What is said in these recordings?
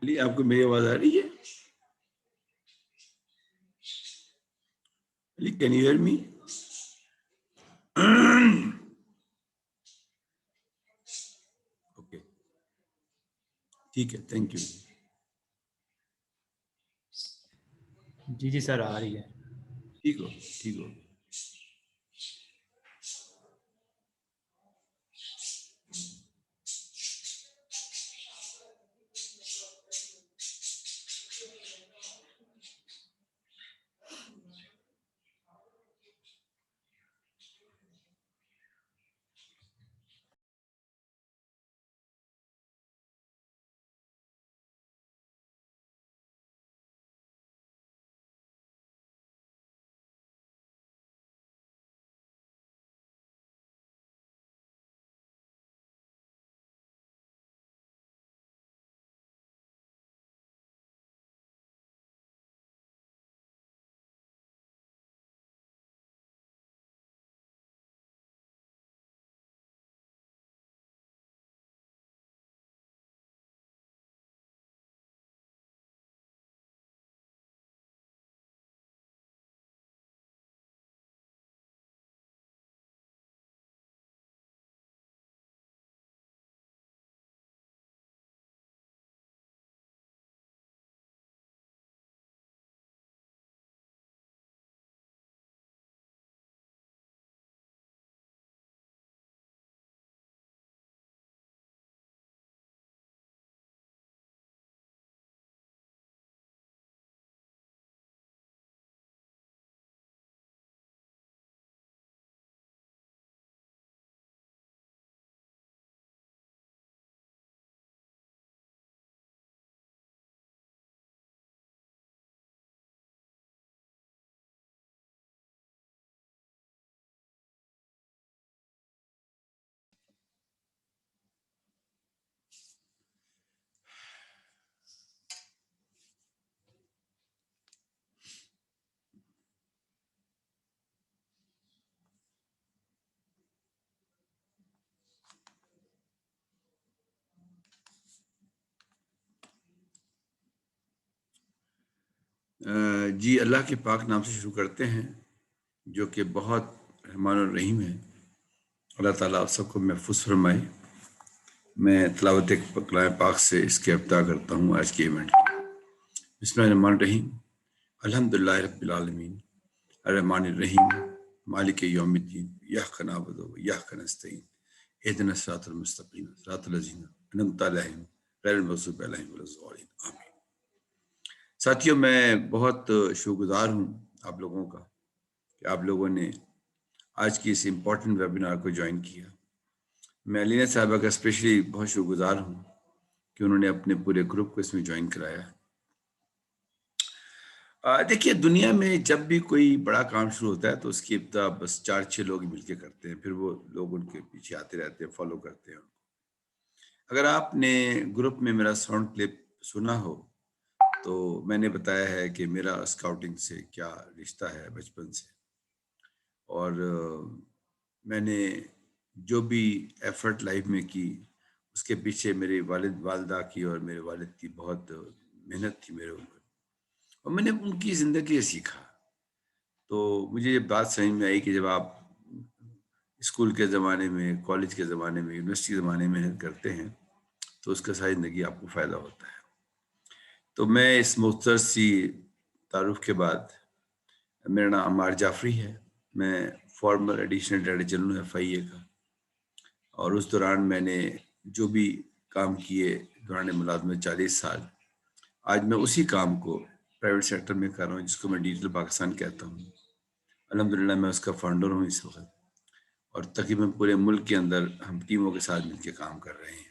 علی آپ کو میری آواز آ رہی ہے؟ Ali can you hear me? Okay ٹھیک ہے، تھینک یو. جی سر آ رہی ہے. ٹھیک ہو ٹھیک ہو. جی اللہ کے پاک نام سے شروع کرتے ہیں جو کہ بہت رحمان الرحیم ہے. اللہ تعالیٰ آپ سب کو محفوظ فرمائے. میں تلاوت کلام پاک سے اس کے ابتدا کرتا ہوں آج کے ایونٹ کی. بسم اللہ الرحمن الرحیم. الحمدللہ رب العالمین الرحمن الرحیم مالک یوم الدین ایاک نعبد و ایاک نستعین اہدنا الصراط المستقیم صراط الذین انعمت علیہم غیر المغضوب علیہم ولا الضالین آمین. ساتھیوں میں بہت شکر گزار ہوں آپ لوگوں کا کہ آپ لوگوں نے آج کی اس امپورٹنٹ ویبینار کو جوائن کیا. میں علینا صاحبہ کا اسپیشلی بہت شکر گزار ہوں کہ انہوں نے اپنے پورے گروپ کو اس میں جوائن کرایا. دیکھیے دنیا میں جب بھی کوئی بڑا کام شروع ہوتا ہے تو اس کی ابتدا بس 4-6 لوگ مل کے کرتے ہیں، پھر وہ لوگ ان کے پیچھے آتے رہتے ہیں، فالو کرتے ہیں. اگر آپ نے گروپ میں میرا ساؤنڈ کلپ سنا ہو تو میں نے بتایا ہے کہ میرا اسکاؤٹنگ سے کیا رشتہ ہے بچپن سے، اور میں نے جو بھی ایفرٹ لائف میں کی اس کے پیچھے میرے والد والدہ کی اور میرے والد کی بہت محنت تھی میرے اوپر، اور میں نے ان کی زندگی سے سیکھا. تو مجھے یہ بات سمجھ میں آئی کہ جب آپ اسکول کے زمانے میں، کالج کے زمانے میں، یونیورسٹی کے زمانے میں محنت کرتے ہیں تو اس کا ساری زندگی آپ کو فائدہ ہوتا ہے. تو میں اس مختصر سی تعارف کے بعد، میرا نام عمار جعفری ہے، میں former additional director general F I A کا، اور اس دوران میں نے جو بھی کام کیے دوران ملازمت 40 سال، آج میں اسی کام کو پرائیویٹ سیکٹر میں کر رہا ہوں جس کو میں ڈیجیٹل پاکستان کہتا ہوں. الحمدللہ میں اس کا فاؤنڈر ہوں اس وقت، اور تقریباً پورے ملک کے اندر ہم ٹیموں کے ساتھ مل کے کام کر رہے ہیں.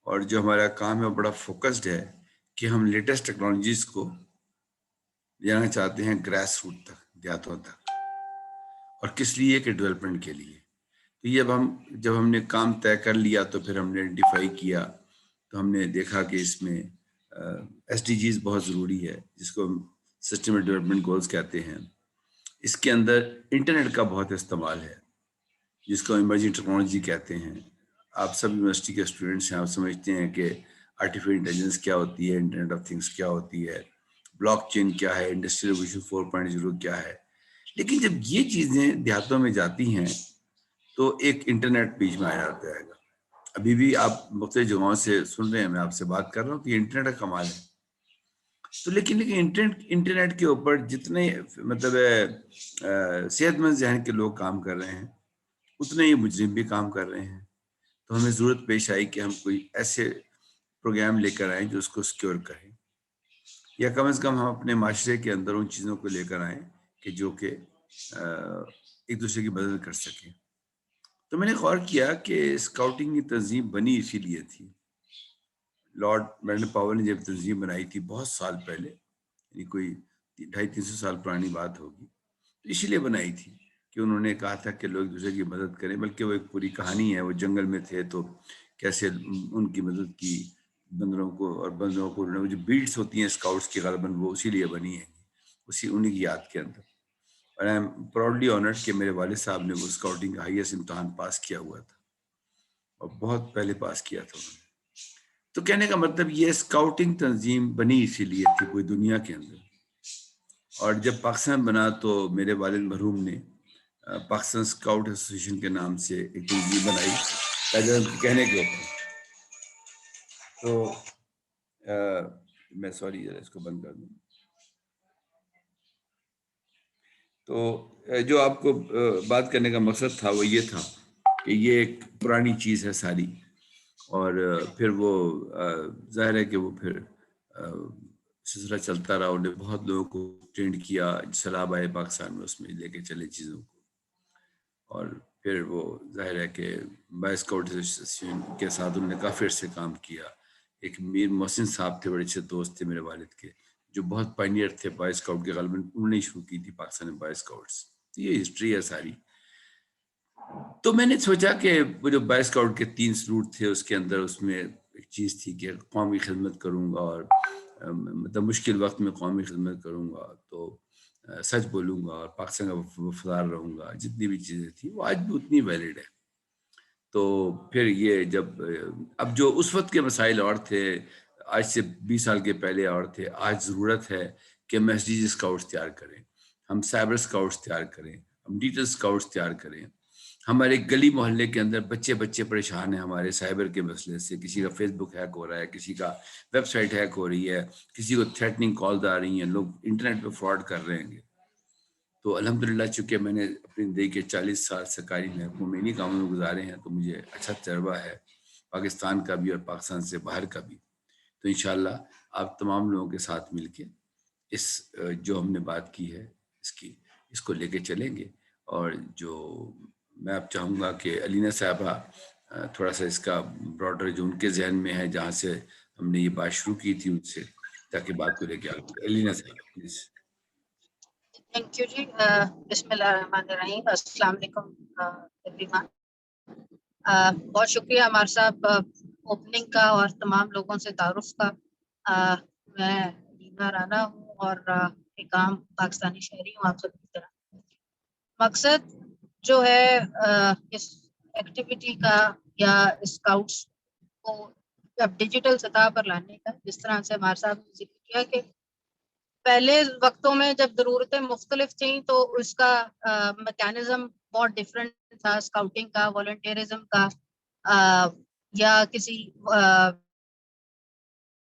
اور جو ہمارا کام ہے وہ بڑا فوکسڈ ہے کہ ہم لیٹسٹ ٹیکنالوجیز کو جانا چاہتے ہیں گراس روٹ تک، دیہاتوں تک، اور کس لیے کہ ڈیولپمنٹ کے لیے. تو یہ جب ہم نے کام طے کر لیا تو پھر ہم نے آئیڈینٹیفائی کیا، تو ہم نے دیکھا کہ اس میں ایس ڈی جیز بہت ضروری ہے جس کو ہم سسٹم ڈیولپمنٹ گولز کہتے ہیں. اس کے اندر انٹرنیٹ کا بہت استعمال ہے جس کو ایمرجنگ ٹیکنالوجی کہتے ہیں. آپ سب یونیورسٹی کے اسٹوڈنٹس ہیں، آپ سمجھتے ہیں کہ آرٹیفیشل انٹیلیجنس کیا ہوتی ہے, انٹرنیٹ آف تھنگس کیا ہوتی ہے, بلاک چین کیا ہے, انڈسٹریل ریولیوشن 4.0 کیا ہے. لیکن جب یہ چیزیں دیہاتوں میں جاتی ہیں تو ایک انٹرنیٹ بیچ میں آ جاتا ہے. ابھی بھی آپ مختلف جگہوں سے سن رہے ہیں, میں آپ سے بات کر رہا ہوں کہ انٹرنیٹ کا کمال ہے. تو لیکن انٹرنیٹ کے اوپر جتنے مطلب صحت مند ذہن کے لوگ کام کر رہے ہیں, اتنے ہی مجرم بھی کام کر رہے ہیں. تو ہمیں ضرورت پیش آئی کہ ہم کوئی ایسے پروگرام لے کر آئیں جو اس کو سیکیور کریں, یا کم از کم ہم اپنے معاشرے کے اندر ان چیزوں کو لے کر آئیں کہ جو کہ ایک دوسرے کی مدد کر سکیں. تو میں نے غور کیا کہ اسکاؤٹنگ کی تنظیم بنی اسی لیے تھی. لارڈ میلبورن پاول نے جب تنظیم بنائی تھی بہت سال پہلے, یعنی کوئی 250-300 سال پرانی بات ہوگی, تو اسی لیے بنائی تھی کہ انہوں نے کہا تھا کہ لوگ ایک دوسرے کی مدد کریں. بلکہ وہ ایک پوری کہانی ہے, وہ جنگل میں تھے تو کیسے ان کی مدد کی, بندروں کو اور بندروں کو جو بیٹس ہوتی ہیں اسکاؤٹس کی غالباً وہ اسی لیے بنی ہیں, انہیں کی یاد کے اندر. اور آئی ایم پراؤڈلی آنرڈ کہ میرے والد صاحب نے وہ اسکاؤٹنگ کا ہائیسٹ امتحان پاس کیا ہوا تھا, اور بہت پہلے پاس کیا تھا انہوں نے. تو کہنے کا مطلب یہ اسکاؤٹنگ تنظیم بنی اسی لیے تھی پوری دنیا کے اندر. اور جب پاکستان بنا تو میرے والد مرحوم نے پاکستان اسکاؤٹ ایسوسیشن کے نام سے ایک تنظیم بنائی پیدل کے کہنے کے اوپر. تو میں سوری ذرا اس کو بند کر دوں. تو جو آپ کو بات کرنے کا مقصد تھا وہ یہ تھا کہ یہ ایک پرانی چیز ہے ساری, اور پھر وہ ظاہر ہے کہ وہ پھر سلسلہ چلتا رہا. انہیں بہت لوگوں کو ٹرینڈ کیا, سیلاب آئے پاکستان میں, اس میں لے کے چلے چیزوں کو. اور پھر وہ ظاہر ہے کہ بائے اسکاؤٹ ایسوسیشن کے ساتھ انہوں نے کافی عرصے کام کیا. ایک میر محسن صاحب تھے, بڑے اچھے دوست تھے میرے والد کے, جو بہت پائنیئر تھے بائے اسکاؤٹ کے. غالباً انہوں نے شروع کی تھی پاکستان میں بائے اسکاؤٹس. یہ ہسٹری ہے ساری. تو میں نے سوچا کہ وہ جو بائے اسکاؤٹ کے 3 سلوٹ تھے, اس کے اندر اس میں ایک چیز تھی کہ قومی خدمت کروں گا, اور مطلب مشکل وقت میں قومی خدمت کروں گا, تو سچ بولوں گا, اور پاکستان کا وفادار رہوں گا. جتنی بھی چیزیں تھیں وہ آج بھی اتنی ویلڈ ہے. تو پھر یہ جب اب جو اس وقت کے مسائل اور تھے, آج سے 20 سال کے پہلے اور تھے. آج ضرورت ہے کہ ہم ایس اسکاؤٹس تیار کریں, ہم سائبر اسکاؤٹس تیار کریں, ہم ڈیجیٹل اسکاؤٹس تیار کریں. ہمارے گلی محلے کے اندر بچے پریشان ہیں ہمارے سائبر کے مسئلے سے. کسی کا فیس بک ہیک ہو رہا ہے, کسی کا ویب سائٹ ہیک ہو رہی ہے, کسی کو تھریٹننگ کالز آ رہی ہیں, لوگ انٹرنیٹ پہ فراڈ کر رہے ہیں. تو الحمدللہ چونکہ میں نے اپنی زندگی کے 40 سال سرکاری محکموں میں انہیں کاموں میں گزارے ہیں, تو مجھے اچھا تجربہ ہے پاکستان کا بھی اور پاکستان سے باہر کا بھی. تو انشاءاللہ آپ تمام لوگوں کے ساتھ مل کے اس جو ہم نے بات کی ہے اس کو لے کے چلیں گے. اور جو میں اب چاہوں گا کہ علینا صاحبہ تھوڑا سا اس کا براڈر جو ان کے ذہن میں ہے, جہاں سے ہم نے یہ بات شروع کی تھی ان سے, تاکہ بات کو لے کے آگے. علینا صاحبہ پلیز. تھینک یو جی. بسم اللہ الرحمن الرحیم. السلام علیکم ایوری ون. بہت شکریہ عمار صاحب اوپننگ کا اور تمام لوگوں سے تعارف کا. میں لینا رانا ہوں اور ایک عام پاکستانی شہری ہوں آپ سب کی طرح. مقصد جو ہے اس ایکٹیویٹی کا یا اسکاؤٹس کو اب ڈیجیٹل سطح پر لانے کا, جس طرح سے عمار صاحب نے ذکر کیا کہ پہلے وقتوں میں جب ضرورتیں مختلف تھیں تو اس کا میکینزم بہت ڈفرینٹ تھا, اسکاؤٹنگ کا, والنٹیرزم کا, یا کسی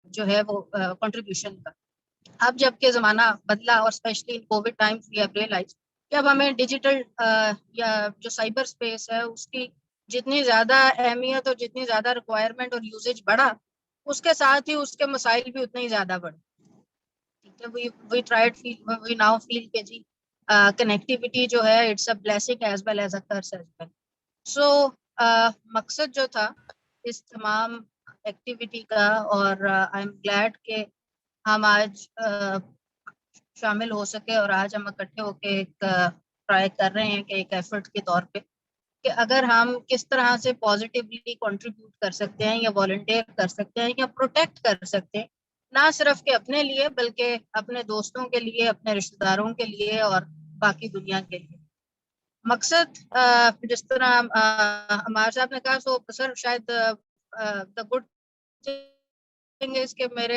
جو ہے وہ کنٹریبیوشن کا. اب جب کہ زمانہ بدلا اور especially Covid time we have realized کہ اب ہمیں ڈیجیٹل یا جو سائبر اسپیس ہے اس کی جتنی زیادہ اہمیت اور جتنی زیادہ ریکوائرمنٹ اور یوزیج بڑھا, اس کے ساتھ ہی اس کے مسائل بھی اتنے ہی زیادہ بڑھے. we now feel کہ جی کنیکٹیوٹی جو ہے it's a blessing as well as a curse as well. So مقصد جو تھا اس تمام ایکٹیویٹی کا, اور آئی ایم گلیڈ کہ ہم آج شامل ہو سکے, اور آج ہم اکٹھے ہو کے ایک ٹرائی کر رہے ہیں کہ ایک ایفرٹ کے طور پہ کہ اگر ہم کس طرح سے پازیٹیولی کنٹریبیوٹ کر سکتے ہیں, یا والنٹیئر کر سکتے ہیں, یا پروٹیکٹ کر سکتے ہیں, نہ صرف کہ اپنے لیے بلکہ اپنے دوستوں کے لیے, اپنے رشتہ داروں کے لیے, اور باقی دنیا کے لیے. مقصد جس طرح عمار صاحب نے کہا, سو سر شاید the good thing is that my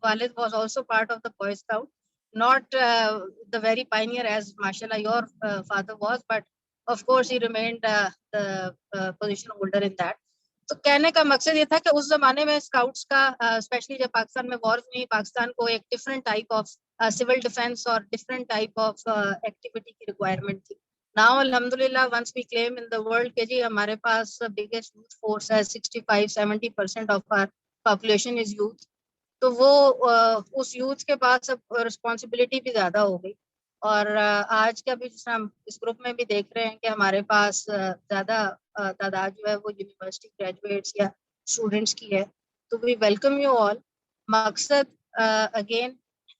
Walid was also part of the Boy Scout, not the very pioneer as mashallah your father was, but of course he remained the position holder in that. تو کہنے کا مقصد یہ تھا کہ اس زمانے میں scouts کا اسپیشلی جب پاکستان میں وارز میں پاکستان کو ایک different type of civil defence اور ڈفرینٹ ٹائپ آف ایکٹیویٹی کی ریکوائرمنٹ تھی. ناؤ الحمدللہ once we claim in the world کہ جی ہمارے پاس بگیسٹ یوتھ فورس ہے, 65-70% of our population is youth. تو وہ اس یوتھ کے پاس اب رسپانسبلٹی بھی زیادہ ہو گئی. اور آج کا بھی جس ہم اس گروپ میں بھی دیکھ رہے ہیں کہ ہمارے پاس زیادہ تعداد جو ہے وہ یونیورسٹی گریجویٹس یا اسٹوڈنٹس کی ہے. تو وی ویلکم یو آل. مقصد اگین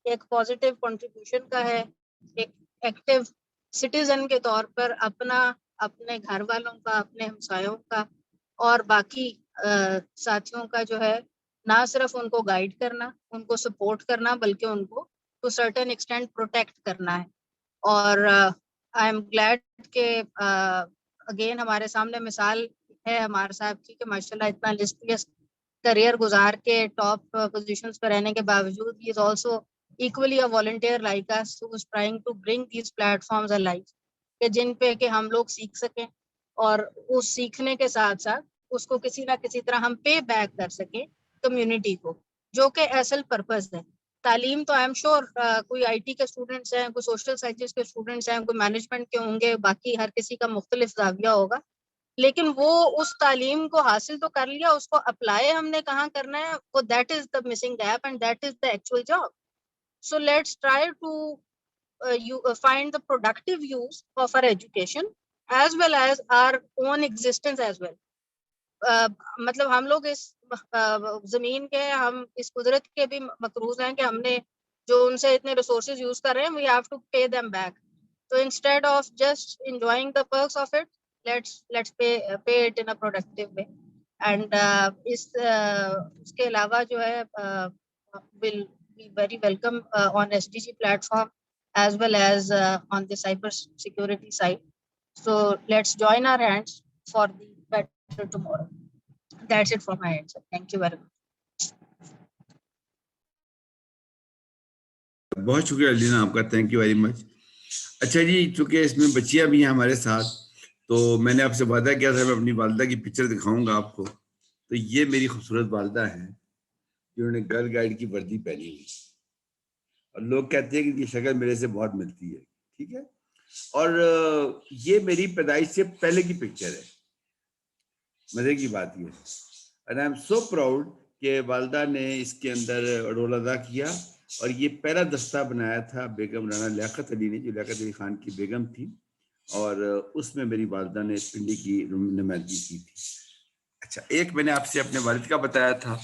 ایک پازیٹیو کنٹریبیوشن کا ہے, ایک ایکٹیو سٹیزن کے طور پر اپنا, اپنے گھر والوں کا, اپنے ہمسایوں کا اور باقی ساتھیوں کا جو ہے نہ صرف ان کو گائیڈ کرنا, ان کو سپورٹ کرنا, بلکہ ان کو ٹو سرٹن ایکسٹینٹ پروٹیکٹ کرنا ہے. اور آئی ایم گلیڈ کہ اگین ہمارے سامنے مثال ہے ہمارے صاحب کی کہ ماشاءاللہ اتنا لسٹریس کریئر گزار کے ٹاپ پوزیشنز پہ رہنے کے باوجود ہی is also equally a volunteer like us who is trying to bring these platforms alive کہ جن پہ کہ ہم لوگ سیکھ سکیں اور اس سیکھنے کے ساتھ ساتھ اس کو کسی نہ کسی طرح ہم پے بیک کر سکیں کمیونٹی کو, جو کہ اصل پرپز ہے. تعلیم تو آئی ایم شیور کوئی آئی ٹی کے اسٹوڈنٹس ہیں, کوئی سوشل سائنسز کے اسٹوڈنٹس ہیں, کوئی مینجمنٹ کے ہوں گے, باقی ہر کسی کا مختلف زاویہ ہوگا, لیکن وہ اس تعلیم کو حاصل تو کر لیا, اس کو اپلائی ہم نے کہاں کرنا ہے, وہ that is the missing gap and that is the actual job. So let's try to find the productive use of our education as well as our own existence as well. مطلب ہم لوگ اس زمین کے, ہم اس قدرت کے بھی مقروض ہیں کہ ہم نے جو ان سے اتنے ریسورسز یوز کر رہے ہیں, we have to pay them back. So instead of just enjoying the perks of it, let's pay it in a productive way. And اس کے علاوہ جو ہے will be very welcome on SDG platform as well as on the cyber security side. So let's join our hands for the better tomorrow. That's it from my end, sir. Thank you very much. بہت شکریہ علینا آپ کا, thank you very much. اچھا جی, چونکہ اس میں بچیاں بھی ہیں ہمارے ساتھ, تو میں نے آپ سے وعدہ کیا تھا میں اپنی والدہ کی پکچر دکھاؤں گا آپ کو. تو یہ میری خوبصورت والدہ ہیں جنہوں نے گرل گائیڈ کی وردی پہنی ہوئی, اور لوگ کہتے ہیں کہ یہ شکل میرے سے بہت ملتی ہے, ٹھیک ہے. اور یہ میری پیدائش سے پہلے کی پکچر ہے. مزے کی بات یہ ہے, and I am so proud کہ والدہ نے اس کے اندر رول ادا کیا, اور یہ پہلا دستہ بنایا تھا بیگم رانا لیاقت علی نے, جو لیاقت علی خان کی بیگم تھی, اور اس میں میری والدہ نے پنڈی کی نمائندگی کی تھی. اچھا, ایک میں نے آپ سے اپنے والد کا بتایا تھا,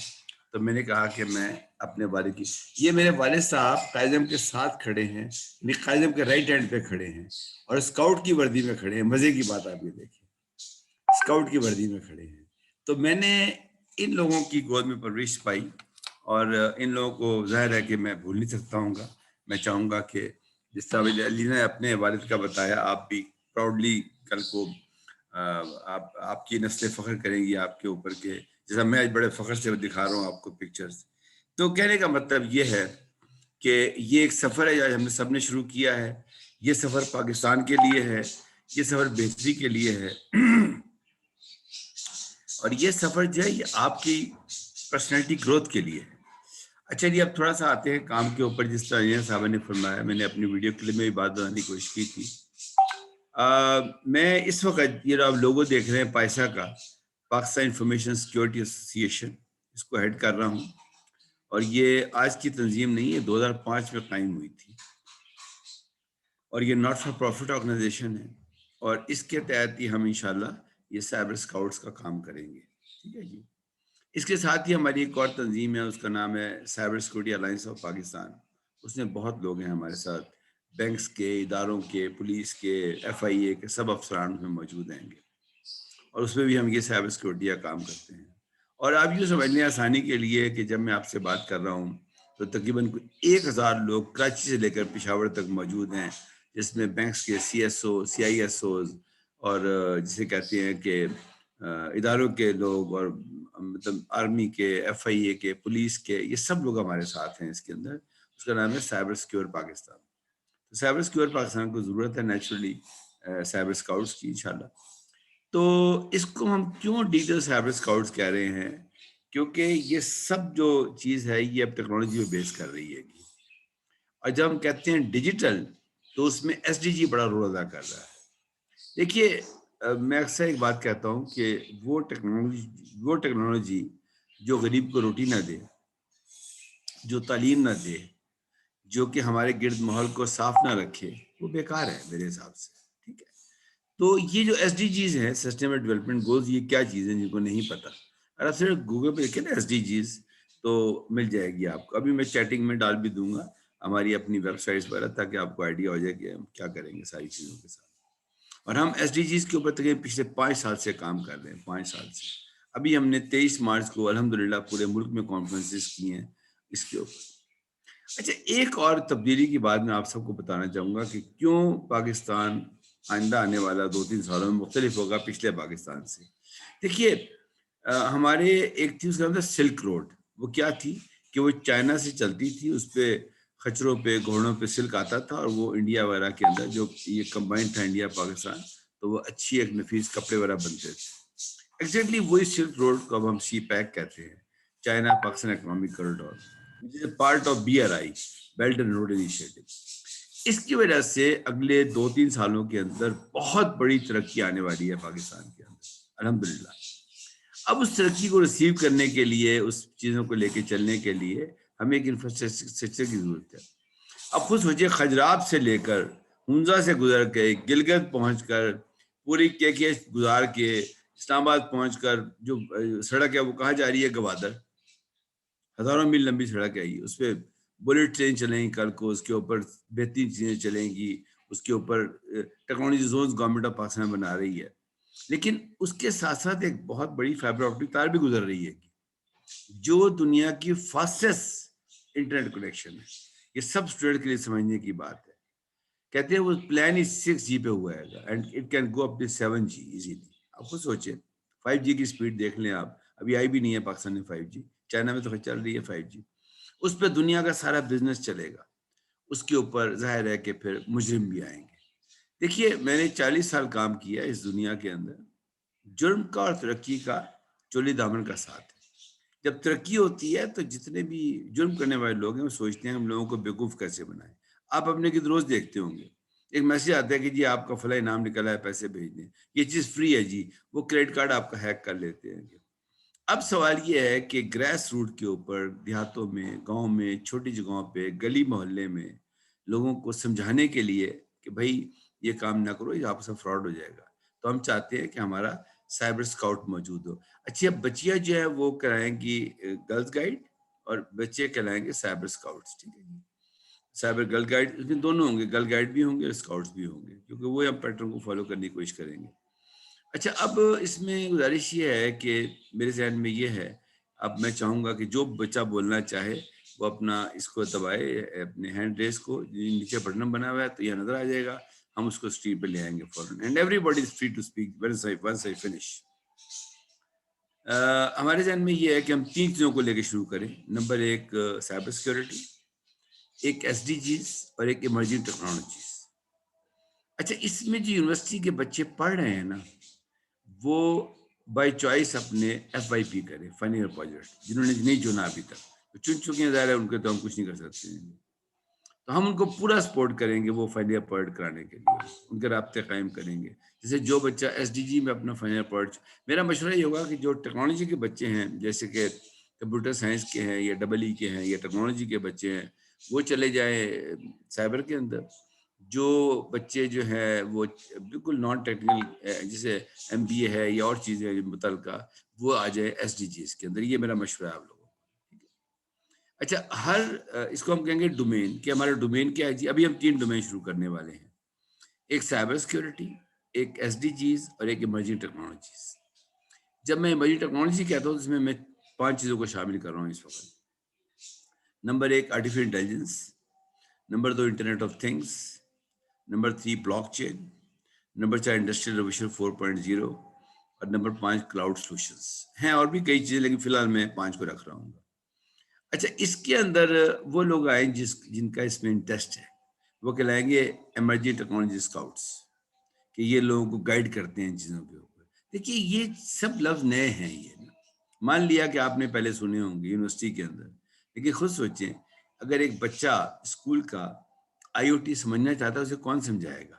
تو میں نے کہا کہ میں اپنے والد کی, یہ میرے والد صاحب قائد اعظم کے ساتھ کھڑے ہیں, یعنی قائد اعظم کے رائٹ ہینڈ پہ کھڑے ہیں, اور اسکاؤٹ کی وردی میں کھڑے ہیں. مزے کی بات آپ یہ دیکھیں, اسکاؤٹ کی وردی میں کھڑے ہیں. تو میں نے ان لوگوں کی گود میں پرورش پائی, اور ان لوگوں کو ظاہر ہے کہ میں بھول نہیں سکتا ہوں گا. میں چاہوں گا کہ جس طرح علی نے اپنے والد کا بتایا, آپ بھی پراؤڈلی کل کو آپ کی نسلیں فخر کریں گی آپ کے اوپر, کے جیسا میں آج بڑے فخر سے دکھا رہا ہوں آپ کو پکچرز. تو کہنے کا مطلب یہ ہے کہ یہ ایک سفر ہے جو ہم نے سب نے شروع کیا ہے. یہ سفر پاکستان کے لیے ہے, یہ سفر بہتری کے لیے ہے, اور یہ سفر جو ہے یہ آپ کی پرسنالٹی گروتھ کے لیے ہے. اچھا جی, اب تھوڑا سا آتے ہیں کام کے اوپر. جس طرح یہ صاحب نے فرمایا, میں نے اپنی ویڈیو کلپ میں بھی بات بتانے کی کوشش کی تھی. میں اس وقت یہ آپ لوگو دیکھ رہے ہیں پائسا کا, پاکستان انفارمیشن سیکیورٹی ایسوسی ایشن, اس کو ہیڈ کر رہا ہوں. اور یہ آج کی تنظیم نہیں ہے, 2005 میں قائم ہوئی تھی, اور یہ ناٹ فار پروفٹ آرگنائزیشن ہے, اور اس کے تحت ہی ہم انشاءاللہ یہ سائبر اسکاؤٹس کا کام کریں گے, ٹھیک ہے جی. اس کے ساتھ ہی ہماری ایک اور تنظیم ہے, اس کا نام ہے cyber security alliance of Pakistan. اس میں بہت لوگ ہیں ہمارے ساتھ, بینکس کے, اداروں کے, پولیس کے, FIA کے, سب افسران میں موجود ہیں گے, اور اس میں بھی ہم یہ سائبر سیکورٹی کا کام کرتے ہیں. اور آپ یوں سمجھنے آسانی کے لیے کہ جب میں آپ سے بات کر رہا ہوں تو تقریباً 1000 لوگ کراچی سے لے کر پشاور تک موجود ہیں, جس میں بینکس کے CSO, CISOs, اور جسے کہتے ہیں کہ اداروں کے لوگ, اور مطلب آرمی کے، FIA کے، پولیس کے، یہ سب لوگ ہمارے ساتھ ہیں اس کے اندر. اس کا نام ہے سائبر سیکیور پاکستان. تو سائبر سیکیور پاکستان کو ضرورت ہے نیچرلی سائبر اسکاؤٹس کی انشاءاللہ. تو اس کو ہم کیوں ڈیجیٹل سائبر اسکاؤٹس کہہ رہے ہیں؟ کیونکہ یہ سب جو چیز ہے یہ اب ٹیکنالوجی پہ بیس کر رہی ہے. اور جب ہم کہتے ہیں ڈیجیٹل تو اس میں SDG بڑا رول ادا کر رہا ہے. دیکھیے میں اکثر ایک بات کہتا ہوں کہ وہ ٹیکنالوجی جو غریب کو روٹی نہ دے، جو تعلیم نہ دے، جو کہ ہمارے گرد ماحول کو صاف نہ رکھے، وہ بیکار ہے میرے حساب سے. ٹھیک ہے. تو یہ جو SDGs ہیں، سسٹینیبل ڈیولپمنٹ گولز، یہ کیا چیزیں جن کو نہیں پتا؟ اگر آپ صرف گوگل پہ دیکھیں نا SDGs تو مل جائے گی آپ کو. ابھی میں چیٹنگ میں ڈال بھی دوں گا ہماری اپنی ویب سائٹس پر، تاکہ آپ کو آئیڈیا ہو جائے کہ ہم کیا کریں گے ساری چیزوں کے ساتھ. اور ہم SDGs کے اوپر تقریباً پچھلے 5 سال سے کام کر رہے ہیں. 5 سال سے. ابھی ہم نے 23 مارچ کو الحمدللہ پورے ملک میں کانفرنسز کی ہیں اس کے اوپر. اچھا، ایک اور تبدیلی کی بات میں آپ سب کو بتانا چاہوں گا کہ کیوں پاکستان آئندہ آنے والا 2-3 سالوں میں مختلف ہوگا پچھلے پاکستان سے. دیکھیے ہمارے ایک تھی اس کا نام تھا سلک روڈ. وہ کیا تھی کہ وہ چائنا سے چلتی تھی، اس پہ خچروں پہ، گھوڑوں پہ سلک آتا تھا، اور وہ انڈیا وغیرہ کے اندر جو یہ کمبائنڈ تھا انڈیا پاکستان، تو وہ اچھی ایک نفیس کپڑے وغیرہ بنتے تھے. ایگزیکٹلی وہی سلک روڈ کو اب ہم سی پیک کہتے ہیں، China Pakistan economic corridor, part of BRI، belt and road initiative. اس کی وجہ سے اگلے 2-3 سالوں کے اندر بہت بڑی ترقی آنے والی ہے پاکستان کے اندر الحمدللہ. اب اس ترقی کو ریسیو کرنے کے لیے، اس چیزوں کو لے کے چلنے کے لیے ہمیں ایک انفراسٹرکچر کی ضرورت ہے. اب خود سوچے، خجراب سے لے کر ہنزا سے گزر کے گلگت پہنچ کر پوری KK گزار کے اسلام آباد پہنچ کر جو سڑک ہے وہ کہاں جا رہی ہے؟ گوادر. ہزاروں میل لمبی سڑک ہے یہ. اس پہ بلٹ ٹرین چلیں گی کل کو، اس کے اوپر بہترین چیزیں چلیں گی، اس کے اوپر technology zones government of Pakistan بنا رہی ہے. لیکن اس کے ساتھ ساتھ ایک بہت بڑی فائبر آپٹک تار بھی گزر رہی ہے جو دنیا کی فاسٹسٹ انٹرنیٹ کنیکشن ہے. یہ سب اسٹوڈنٹ کے لیے سمجھنے کی بات ہے. کہتے ہیں وہ پلان ہی 6G پہ ہوا ہے and it can go up to 7G easily. آپ خود سوچیں 5G کی اسپیڈ دیکھ لیں آپ. ابھی آئی بھی نہیں ہے پاکستان میں 5G. چائنا میں تو چل رہی ہے 5G. اس پہ دنیا کا سارا بزنس چلے گا. اس کے اوپر ظاہر ہے کہ پھر مجرم بھی آئیں گے. دیکھیے میں نے 40 سال کام کیا اس دنیا کے اندر. جرم کا اور ترقی کا چولی دامن کا ساتھ ہے. جب ترقی ہوتی ہے تو جتنے بھی جرم کرنے والے لوگ ہیں وہ سوچتے ہیں ہم لوگوں کو بیوقوف کیسے بنائیں. آپ اپنے کی روز دیکھتے ہوں گے ایک میسج آتا ہے کہ جی آپ کا فلاں نام نکلا ہے، پیسے بھیج دیں، یہ چیز فری ہے جی. وہ کریڈٹ کارڈ آپ کا ہیک کر لیتے ہیں. اب سوال یہ ہے کہ گریس روٹ کے اوپر دیہاتوں میں، گاؤں میں، چھوٹی جگہوں پہ، گلی محلے میں لوگوں کو سمجھانے کے لیے کہ بھائی یہ کام نہ کرو، یہ آپ سے فراڈ ہو جائے گا. تو ہم چاہتے ہیں کہ ہمارا سائبر اسکاؤٹ موجود ہو. اچھی اب بچیاں جو ہے وہ کرائیں گی گرلز گائیڈ اور بچے کہلائیں گے سائبر اسکاؤٹس. ٹھیک ہے جی. سائبر گرل گائیڈ اس میں دونوں ہوں گے، گرل گائیڈ بھی ہوں گے اور اسکاؤٹس بھی ہوں گے، کیونکہ وہ ہم پیٹرن کو فالو کرنے کی کوشش کریں گے. اچھا اب اس میں گزارش یہ ہے کہ میرے ذہن میں یہ ہے، اب میں چاہوں گا کہ جو بچہ بولنا چاہے وہ اپنا اس کو دبائے، اپنے ہینڈ ریس کو، نیچے بٹن بنا ہوا ہے تو یہ نظر آ جائے گا، ہم اس کو اسٹریم پہ لے آئیں گے فوراً. And everybody is free to speak once I finish. ہمارے ذہن میں یہ ہے کہ ہم 3 چیزوں کو لے کے شروع کریں. نمبر 1 سائبر سیکیورٹی، ایک SDGs اور ایک ایمرجنگ ٹیکنالوجیز. اچھا اس میں جو یونیورسٹی کے بچے پڑھ رہے ہیں نا، وہ بائی چوائس اپنے FYP کریں، فائنل ایئر پروجیکٹ، جنہوں نے نہیں چنا ابھی تک چن چکے ہیں، ظاہر ہے ان کے تو ہم کچھ نہیں کر سکتے ہیں. تو ہم ان کو پورا سپورٹ کریں گے وہ فائنل ایئر پروجیکٹ کرانے کے لیے، ان کے رابطے قائم کریں گے. جیسے جو بچہ SDG میں اپنا فائنل ایئر پروجیکٹ، میرا مشورہ یہ ہوگا کہ جو ٹیکنالوجی کے بچے ہیں، جیسے کہ کمپیوٹر سائنس کے ہیں یا EE کے ہیں یا ٹیکنالوجی کے بچے ہیں، وہ چلے جائیں سائبر کے اندر. جو بچے جو ہے وہ بالکل نان ٹیکنیکل جیسے MBA ہے یا اور چیزیں متعلقہ، وہ آ جائے SDGs کے اندر. یہ میرا مشورہ ہے آپ لوگوں کو. اچھا ہر اس کو ہم کہیں گے ڈومین، کہ ہمارا ڈومین کیا ہے جی. ابھی ہم 3 ڈومین شروع کرنے والے ہیں، ایک سائبر سیکیورٹی، ایک SDGs اور ایک ایمرجنگ ٹیکنالوجیز. جب میں ایمرجنگ ٹیکنالوجی کہتا ہوں تو اس میں 5 چیزوں کو شامل کر رہا ہوں اس وقت. Number 1 artificial intelligence, number 2 internet of things, number 3 blockchain, number 4 industrial revolution 4.0 اور نمبر 5 کلاؤڈ سولوشنز ہیں، اور بھی کئی چیزیں، لیکن فی الحال میں 5 کو رکھ رہا ہوں گا. اچھا، اس کے اندر وہ لوگ آئیں جن کا اس میں انٹرسٹ ہے، وہ کہلائیں گے ایمرجنگ ٹیکنالوجی اسکاؤٹس، کہ یہ لوگوں کو گائیڈ کرتے ہیں ان چیزوں کے اوپر. دیکھیے یہ سب لفظ نئے ہیں، یہ مان لیا کہ آپ نے پہلے سنے ہوں گے یونیورسٹی کے اندر، لیکن خود سوچیں اگر ایک بچہ اسکول کا آئی او ٹی سمجھنا چاہتا ہے، اسے کون سمجھائے گا؟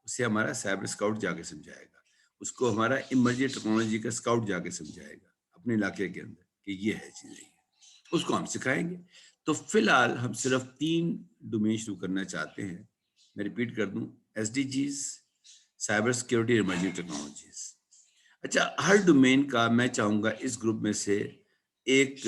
اسے ہمارا سائبر اسکاؤٹ جا کے سمجھائے گا، اس کو ہمارا ایمرجنگ ٹیکنالوجی کا اسکاؤٹ جا کے سمجھائے گا اپنے علاقے کے اندر کہ یہ ہے چیزیں، اس کو ہم سکھائیں گے. تو فی الحال ہم صرف 3 ڈومین شروع کرنا چاہتے ہیں. میں ریپیٹ کر دوں، S D Gs, cyber security, emerging technologies. اچھا، ہر ڈومین کا میں چاہوں گا اس گروپ میں سے ایک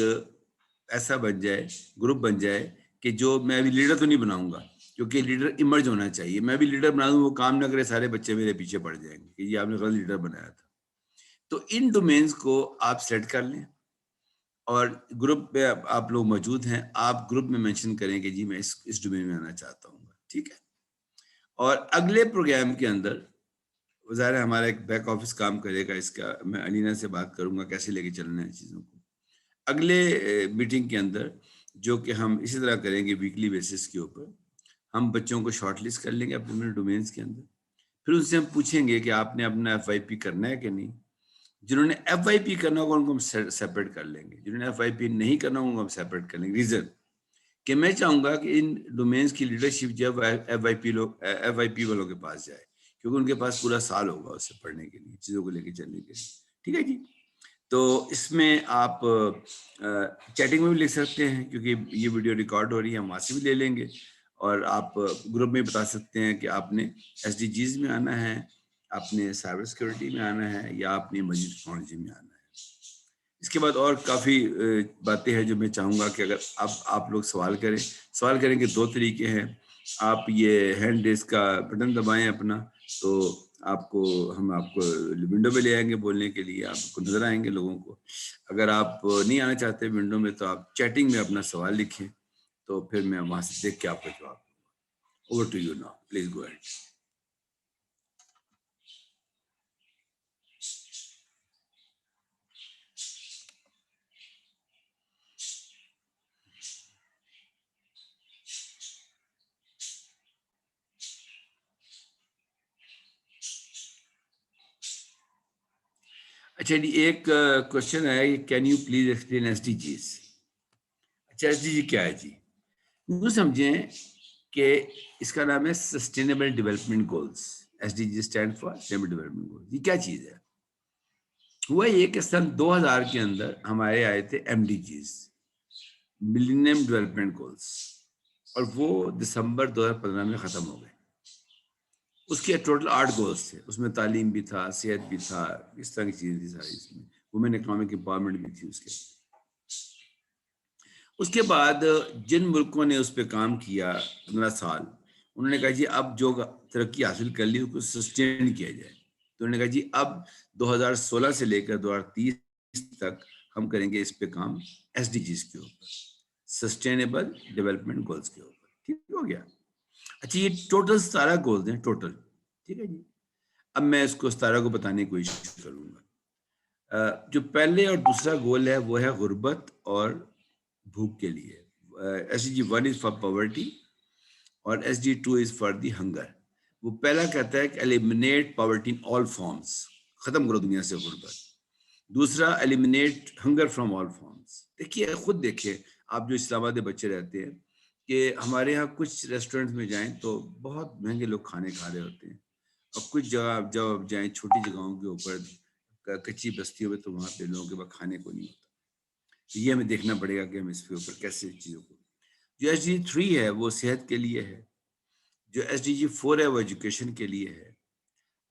ایسا بن جائے، گروپ بن جائے کہ جو میں ابھی لیڈر تو نہیں بناؤں گا، کیونکہ لیڈر ایمرج ہونا چاہیے. میں بھی لیڈر بنا دوں، وہ کام نہ کرے، سارے بچے میرے پیچھے پڑ جائیں گے کہ یہ آپ نے غلط لیڈر بنایا تھا. تو ان ڈومینز کو آپ سیٹ کر لیں، اور گروپ میں آپ لوگ موجود ہیں، آپ گروپ میں مینشن کریں کہ جی میں اس ڈومین میں آنا چاہتا ہوں گا، ٹھیک ہے. اور اگلے پروگرام کے اندر ظاہر ہے ہمارا ایک بیک آفس کام کرے گا، اس کا میں علینا سے بات کروں گا کیسے لے کے چلنا ہے چیزوں کو. اگلے میٹنگ کے اندر جو کہ ہم اسی طرح کریں گے ویکلی بیسس کے اوپر، ہم بچوں کو شارٹ لسٹ کر لیں گے اپنے ڈومینس کے اندر. پھر ان سے ہم پوچھیں گے کہ آپ نے اپنا ایف وائی پی کرنا ہے کہ نہیں. جنہوں نے ایف وائی پی کرنا ہوگا ان کو ہم سیپریٹ کر لیں گے، جنہوں نے ایف وائی پی نہیں کرنا ہوگا ہم سیپریٹ کر لیں گے. ریزن کہ میں چاہوں گا کہ ان ڈومینس کی لیڈرشپ جو ہے ایف وائی پی والوں کے پاس جائے، کیونکہ ان کے پاس پورا سال ہوگا اسے پڑھنے کے لیے، چیزوں کو لے کے چلنے کے لیے. ٹھیک ہے جی. تو اس میں آپ چیٹنگ میں بھی لکھ سکتے ہیں، کیونکہ یہ ویڈیو ریکارڈ ہو رہی ہے، ہم وہاں سے بھی لے لیں گے. اور آپ گروپ میں بتا سکتے ہیں کہ آپ نے ایس ڈی جیز میں آنا ہے، آپ نے سائبر سیکورٹی میں آنا ہے، یا آپ نے ایمرجنگ ٹیکنالوجی میں آنا ہے. اس کے بعد اور کافی باتیں ہیں جو میں چاہوں گا کہ اگر آپ لوگ سوال کریں کہ 2 طریقے ہیں. آپ یہ ہینڈ ریز کا بٹن دبائیں اپنا، تو ہم آپ کو ونڈو میں لے آئیں گے بولنے کے لیے، آپ کو نظر آئیں گے لوگوں کو. اگر آپ نہیں آنا چاہتے ونڈو میں تو آپ چیٹنگ میں اپنا سوال لکھیں، تو پھر میں وہاں سے دیکھ کے آپ کو جواب دوں گا. Over to you now, please go ahead. اچھا جی، ایک کوشچن ہے، can you please explain S D Gs. اچھا، ایس ڈی جی کیا ہے جی؟ یوں سمجھیں کہ اس کا نام ہے sustainable development goals. S D G stand for sustainable development goals. یہ کیا چیز ہے؟ ہوا یہ کہ سن 2000 کے اندر ہمارے آئے تھے M D Gs, millennium development goals, اور وہ دسمبر 2015 میں ختم ہو گئے. اس کے ٹوٹل 8 گولز تھے، اس میں تعلیم بھی تھا، صحت بھی تھا، اس طرح کی چیزیں تھی ساری. اس میں وومن اکنامک امپاورمنٹ بھی تھی. اس کے بعد جن ملکوں نے اس پہ کام کیا 15 سال، انہوں نے کہا جی اب جو ترقی حاصل کر لی اس کو سسٹین کیا جائے. تو انہوں نے کہا جی اب 2016 سے لے کر 2030 تک ہم کریں گے اس پہ کام ایس ڈی جیز کے اوپر، سسٹینیبل ڈیولپمنٹ گولز کے اوپر. ٹھیک ہو گیا؟ اچھا، یہ ٹوٹل 17 گولز ہیں ٹوٹل. ٹھیک ہے جی. اب میں اس کو 17 کو بتانے کی کوشش کروں گا. جو پہلے اور دوسرا گول ہے وہ ہے غربت اور بھوک کے لیے. S D G 1 is for poverty اور S D 2 is for the hunger. وہ پہلا کہتا ہے کہ eliminate poverty in all forms, ختم کرو دنیا سے غربت. دوسرا eliminate hunger from all forms. دیکھیے خود دیکھیں، آپ جو اسلام آباد میں بچے رہتے ہیں کہ ہمارے ہاں کچھ ریسٹورنٹ میں جائیں تو بہت مہنگے لوگ کھانے کھا رہے ہوتے ہیں، اور کچھ جگہ جب آپ جائیں چھوٹی جگہوں کے اوپر کچی بستیوں میں تو وہاں پہ لوگوں کے پاس کھانے کو نہیں ہوتا. یہ ہمیں دیکھنا پڑے گا کہ ہم اس کے اوپر کیسے چیزوں کو. جو ایس ڈی جی 3 ہے وہ صحت کے لیے ہے، جو ایس ڈی جی 4 ہے وہ ایجوکیشن کے لیے ہے،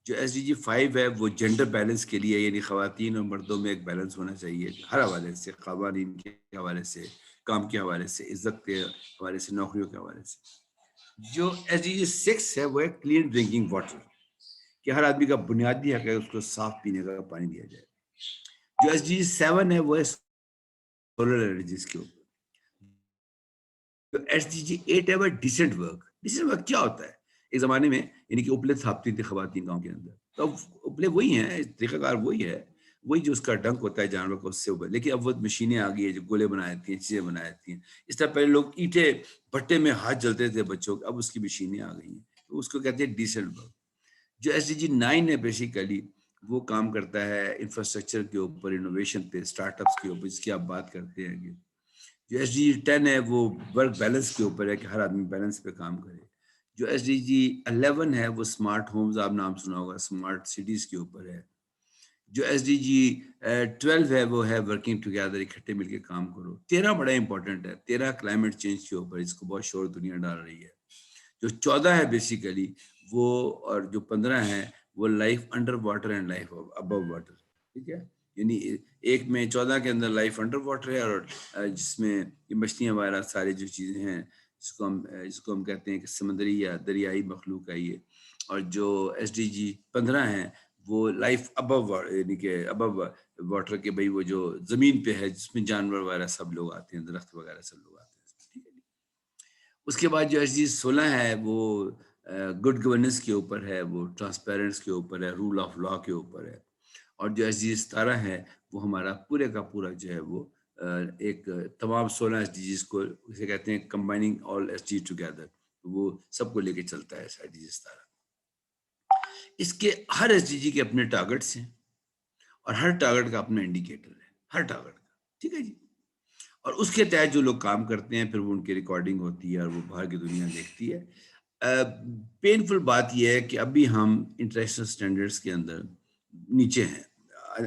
جو ایس ڈی جی 5 ہے وہ جینڈر بیلنس کے لیے، یعنی خواتین اور مردوں میں ایک بیلنس ہونا چاہیے ہر حوالے سے، قوانین کے حوالے سے، کام کے حوالے سے، عزت کے حوالے سے، نوکریوں کے حوالے سے. جو ایس ڈی جی 6 ہے وہ ہے کلین ڈرنکنگ واٹر، کہ ہر آدمی کا بنیادی حق ہے اس کو صاف پینے کا پانی دیا جائے. جو ایس ڈی جی 7 ہے وہ ہے سولر انرجیز کے اوپر. ایس ڈی جی 8 ہے وہ ڈیسنٹ ورک. ڈیسنٹ ورک کیا ہوتا ہے؟ ایک زمانے میں یعنی کہ اپلے تھاپتی تھی خواتین گاؤں کے اندر، تو اب اپلے وہی ہیں، طریقہ کار وہی ہے، وہی جو اس کا ڈنک ہوتا ہے جانور کا اس سے اوپر، لیکن اب وہ مشینیں آ گئی ہیں جو گولے بنا دیتی ہیں، چیزیں بنا دیتی ہیں. اس طرح پہلے لوگ اینٹیں بھٹے میں ہاتھ جلتے تھے بچوں کے، اب اس کی مشینیں آ گئی ہیں، تو اس کو کہتے ہیں ڈیسنٹ ورک. جو SDG 9 ہے بیسیکلی وہ کام کرتا ہے انفراسٹرکچر کے اوپر، انوویشن پہ، اسٹارٹ اپس کے اوپر، جس کی آپ بات کرتے ہیں گے. جو SDG 10 ہے وہ ورک بیلنس کے اوپر ہے کہ ہر آدمی بیلنس پہ کام کرے. جو SDG 11 ہے وہ اسمارٹ ہومز، آپ نام سنا ہوگا، اسمارٹ سٹیز کے اوپر ہے. جو SDG 12 ہے وہ ہے ورکنگ ٹوگیدر، اکٹھے مل کے کام کرو. 13 بڑا امپورٹنٹ ہے، 13 کلائمیٹ چینج کے اوپر، اس کو بہت شور دنیا ڈال رہی ہے. جو 14 ہے بیسیکلی وہ، اور جو 15 ہے وہ life under water and life above water. ٹھیک ہے، یعنی ایک میں 14 کے اندر لائف انڈر واٹر ہے، اور جس میں یہ مچھلیاں وغیرہ ساری جو چیزیں ہیں جس کو ہم کہتے ہیں کہ سمندری یا دریائی مخلوق ہے یہ. اور جو SDG 15 ہیں وہ لائف ابو، یعنی کہ ابو واٹر کے، بھائی وہ جو زمین پہ ہے جس میں جانور وغیرہ سب لوگ آتے ہیں، درخت وغیرہ سب لوگ آتے ہیں. ٹھیک ہے. اس کے بعد جو SDG 16 ہے وہ گڈ گورننس کے اوپر ہے، وہ ٹرانسپیرنس کے اوپر ہے، رول آف لا کے اوپر ہے. اور جو SDG 17 ہے وہ ہمارا پورے کا پورا جو ہے وہ ایک تمام 16 SDGs کو اسے کہتے ہیں کمبائننگ آل SDG ٹوگیدر، وہ سب کو لے کے چلتا ہے SDG 17. اس کے ہر SDG کے اپنے ٹارگٹس ہیں، اور ہر ٹارگٹ کا اپنا انڈیکیٹر ہے، ہر ٹارگٹ کا. ٹھیک ہے جی. اور اس کے تحت جو لوگ کام کرتے ہیں پھر وہ ان کی ریکارڈنگ ہوتی ہے اور وہ باہر کی دنیا دیکھتی ہے. پینفل بات یہ ہے کہ ابھی ہم انٹرنیشنل سٹینڈرڈز کے اندر نیچے ہیں،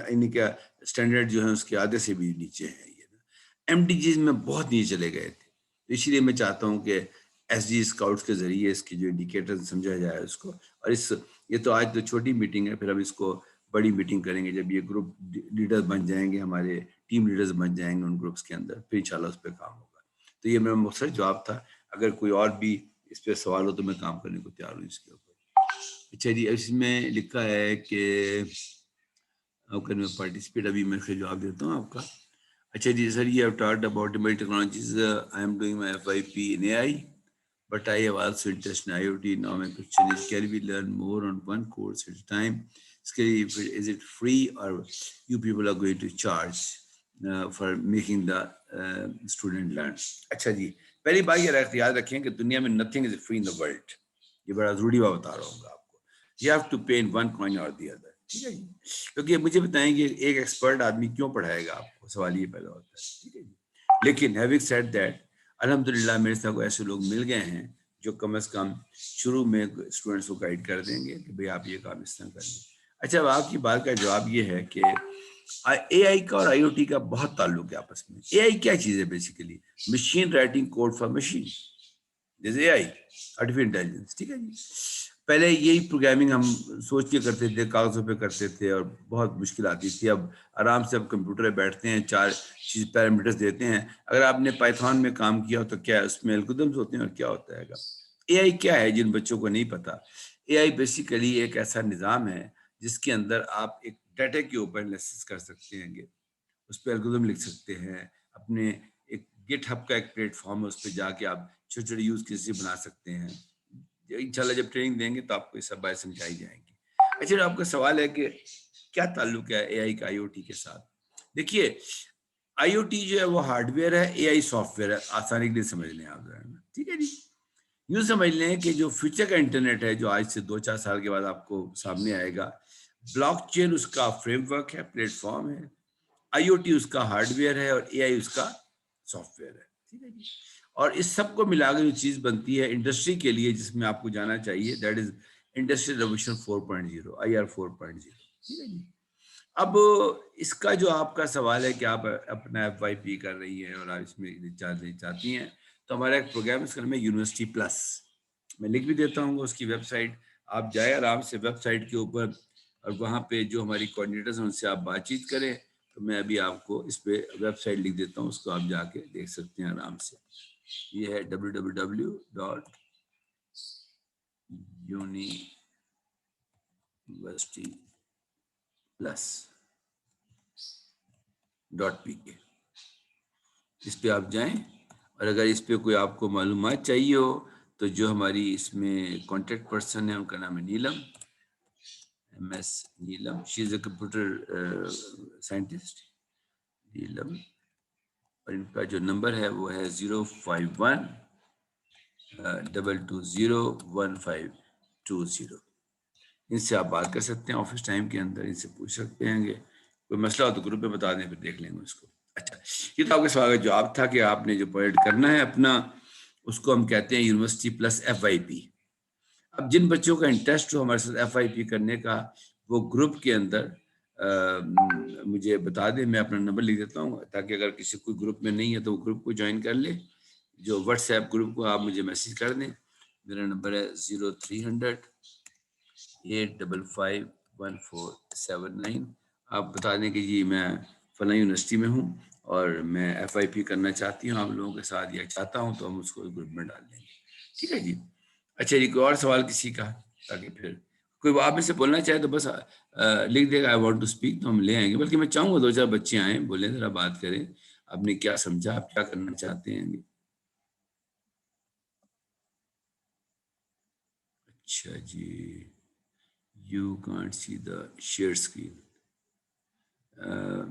یعنی کہ سٹینڈرڈ جو ہے اس کے آدھے سے بھی نیچے ہیں. یہ MDGs میں بہت نیچے چلے گئے تھے. اسی لیے میں چاہتا ہوں کہ SG اسکاؤٹس کے ذریعے اس کی جو انڈیکیٹر سمجھا جائے اس کو. اور یہ تو آج تو چھوٹی میٹنگ ہے، پھر ہم اس کو بڑی میٹنگ کریں گے جب یہ گروپ لیڈر بن جائیں گے، ہمارے ٹیم لیڈرز بن جائیں گے ان گروپس کے اندر، پھر انشاءاللہ اس پہ کام ہوگا. تو یہ میرا مختصر جواب تھا. اگر کوئی اور بھی اس پہ سوال ہو تو میں کام کرنے کو تیار ہوں اس کے اوپر. اچھا جی، اس میں لکھا ہے کہ پارٹیسپیٹ، ابھی میں سے جواب دیتا ہوں آپ کا. اچھا جی سر، یہ have talked about emerging technologies. I am doing my FYP in AI, but I have also interest in IoT. Now my question is, can we learn more on one course at a time? Is it free or you people are going to charge for making the student learn? اچھا جی، پہلی بات یہ یاد رکھیں کہ دنیا میں nothing is free in the world. یہ بڑا ضروری بات بتا رہا ہوں گا آپ کو. You have to pay in one coin or the other. ٹھیک ہے جی. کیونکہ مجھے بتائیں کہ ایک ایکسپرٹ آدمی کیوں پڑھائے گا آپ کو، سوال یہ پیدا ہوتا ہے. ٹھیک ہے جی. لیکن having said that, الحمدللہ میرے ساتھ کو ایسے لوگ مل گئے ہیں جو کم از کم شروع میں اسٹوڈنٹس کو گائیڈ کر دیں گے کہ بھئی آپ یہ کام اس طرح کر لیں. اچھا، اب آپ کی بات کا جواب یہ ہے کہ AI کا اور IoT کا بہت تعلق ہے آپس میں. AI کیا چیز ہے basically? Machine writing code for machine, جیسے AI آرٹیفیشل انٹیلیجنس. ٹھیک ہے جی. پہلے یہی پروگرامنگ ہم سوچ کے کرتے تھے، کاغذوں پہ کرتے تھے اور بہت مشکل آتی تھی. اب آرام سے اب کمپیوٹر پہ بیٹھتے ہیں، 4 چیز پیرامیٹرز دیتے ہیں. اگر آپ نے پائتھون میں کام کیا تو کیا اس میں الگورتھمز ہوتے ہیں اور کیا ہوتا ہے گا. AI کیا ہے جن بچوں کو نہیں پتا؟ AI بیسیکلی ایک ایسا نظام ہے جس کے اندر آپ ایک ڈیٹا کے اوپر انالیسس کر سکتے ہیں گے، اس پہ الگورتھم لکھ سکتے ہیں. اپنے ایک گٹ ہب کا ایک پلیٹ فارم ہے، اس پہ جا کے آپ چھوٹے چھوٹے یوز کیسز بنا سکتے ہیں. انشاءاللہ جب ٹریننگ دیں گے تو آپ کو یہ سب باتیں سمجھائی جائیں گی. اچھا، آپ کا سوال ہے کہ کیا تعلق ہے AI کا IoT کے ساتھ. دیکھیے، IoT جو ہے وہ ہارڈ ویئر ہے، AI سافٹ ویئر ہے. آسانی کے لیے سمجھ لیں آپ ذرا. ٹھیک ہے جی. یوں سمجھ لیں کہ جو فیوچر کا انٹرنیٹ ہے جو آج سے 2-4 سال کے بعد آپ کو سامنے آئے گا، بلاک چین اس کا فریم ورک ہے، پلیٹ فارم ہے. IoT اس کا ہارڈ ویئر ہے اور AI اس کا سافٹ ویئر ہے. ٹھیک ہے جی. اور اس سب کو ملا کے جو چیز بنتی ہے انڈسٹری کے لیے جس میں آپ کو جانا چاہیے، that is industrial revolution 4.0، IR 4.0. ٹھیک ہے جی. اب اس کا جو آپ کا سوال ہے کہ آپ اپنا FYP کر رہی ہیں اور آپ اس میں چاہتی ہیں، تو ہمارا ایک پروگرام اس کا نام ہے یونیورسٹی پلس. میں لکھ بھی دیتا ہوں اس کی ویب سائٹ. آپ جائیں آرام سے ویب سائٹ کے اوپر اور وہاں پہ جو ہماری کوآرڈینیٹرز ہیں ان سے آپ بات چیت کریں. تو میں ابھی آپ کو اس پہ ویب سائٹ لکھ دیتا ہوں، اس کو آپ جا کے دیکھ سکتے ہیں آرام سے. یہ ہے www.universityplus.pk. اس پہ آپ جائیں اور اگر اس پہ کوئی آپ کو معلومات چاہیے ہو تو جو ہماری اس میں کانٹیکٹ پرسن ہے ان کا نام ہے Neelam, MS Neelam, she is a computer scientist Neelam, اور ان کا جو نمبر ہے وہ ہے 05122011520۔ ان سے آپ بات کر سکتے ہیں آفس ٹائم کے اندر، ان سے پوچھ سکتے ہیں کہ کوئی مسئلہ ہو تو گروپ میں بتا دیں، پھر دیکھ لیں گے اس کو۔ اچھا، یہ تو آپ کے سوال کا جواب تھا کہ آپ نے جو پرووائڈ کرنا ہے اپنا، اس کو ہم کہتے ہیں یونیورسٹی پلس FYP۔ اب جن بچوں کا انٹرسٹ ہو ہمارے ساتھ FYP کرنے کا، وہ گروپ کے اندر مجھے بتا دیں، میں اپنا نمبر لکھ دیتا ہوں تاکہ اگر کسی کوئی گروپ میں نہیں ہے تو وہ گروپ کو جوائن کر لے۔ جو واٹس ایپ گروپ کو آپ مجھے میسج کر دیں، میرا نمبر ہے 0300-855-1479۔ آپ بتا دیں کہ جی میں فلاں یونیورسٹی میں ہوں اور میں FYP کرنا چاہتی ہوں آپ لوگوں کے ساتھ یا چاہتا ہوں، تو ہم اس کو گروپ میں ڈال دیں گے، ٹھیک ہے جی۔ اچھا جی، کوئی اور سوال کسی کا؟ تاکہ پھر کوئی آپ میں سے بولنا چاہے تو بس لکھ دے گا آئی وانٹ ٹو اسپیک، تو ہم لے آئیں گے۔ بلکہ میں چاہوں گا 2-4 بچے آئیں، بولیں، ذرا بات کریں، آپ نے کیا سمجھا، آپ کیا کرنا چاہتے ہیں۔ اچھا جی، you can't see the share screen.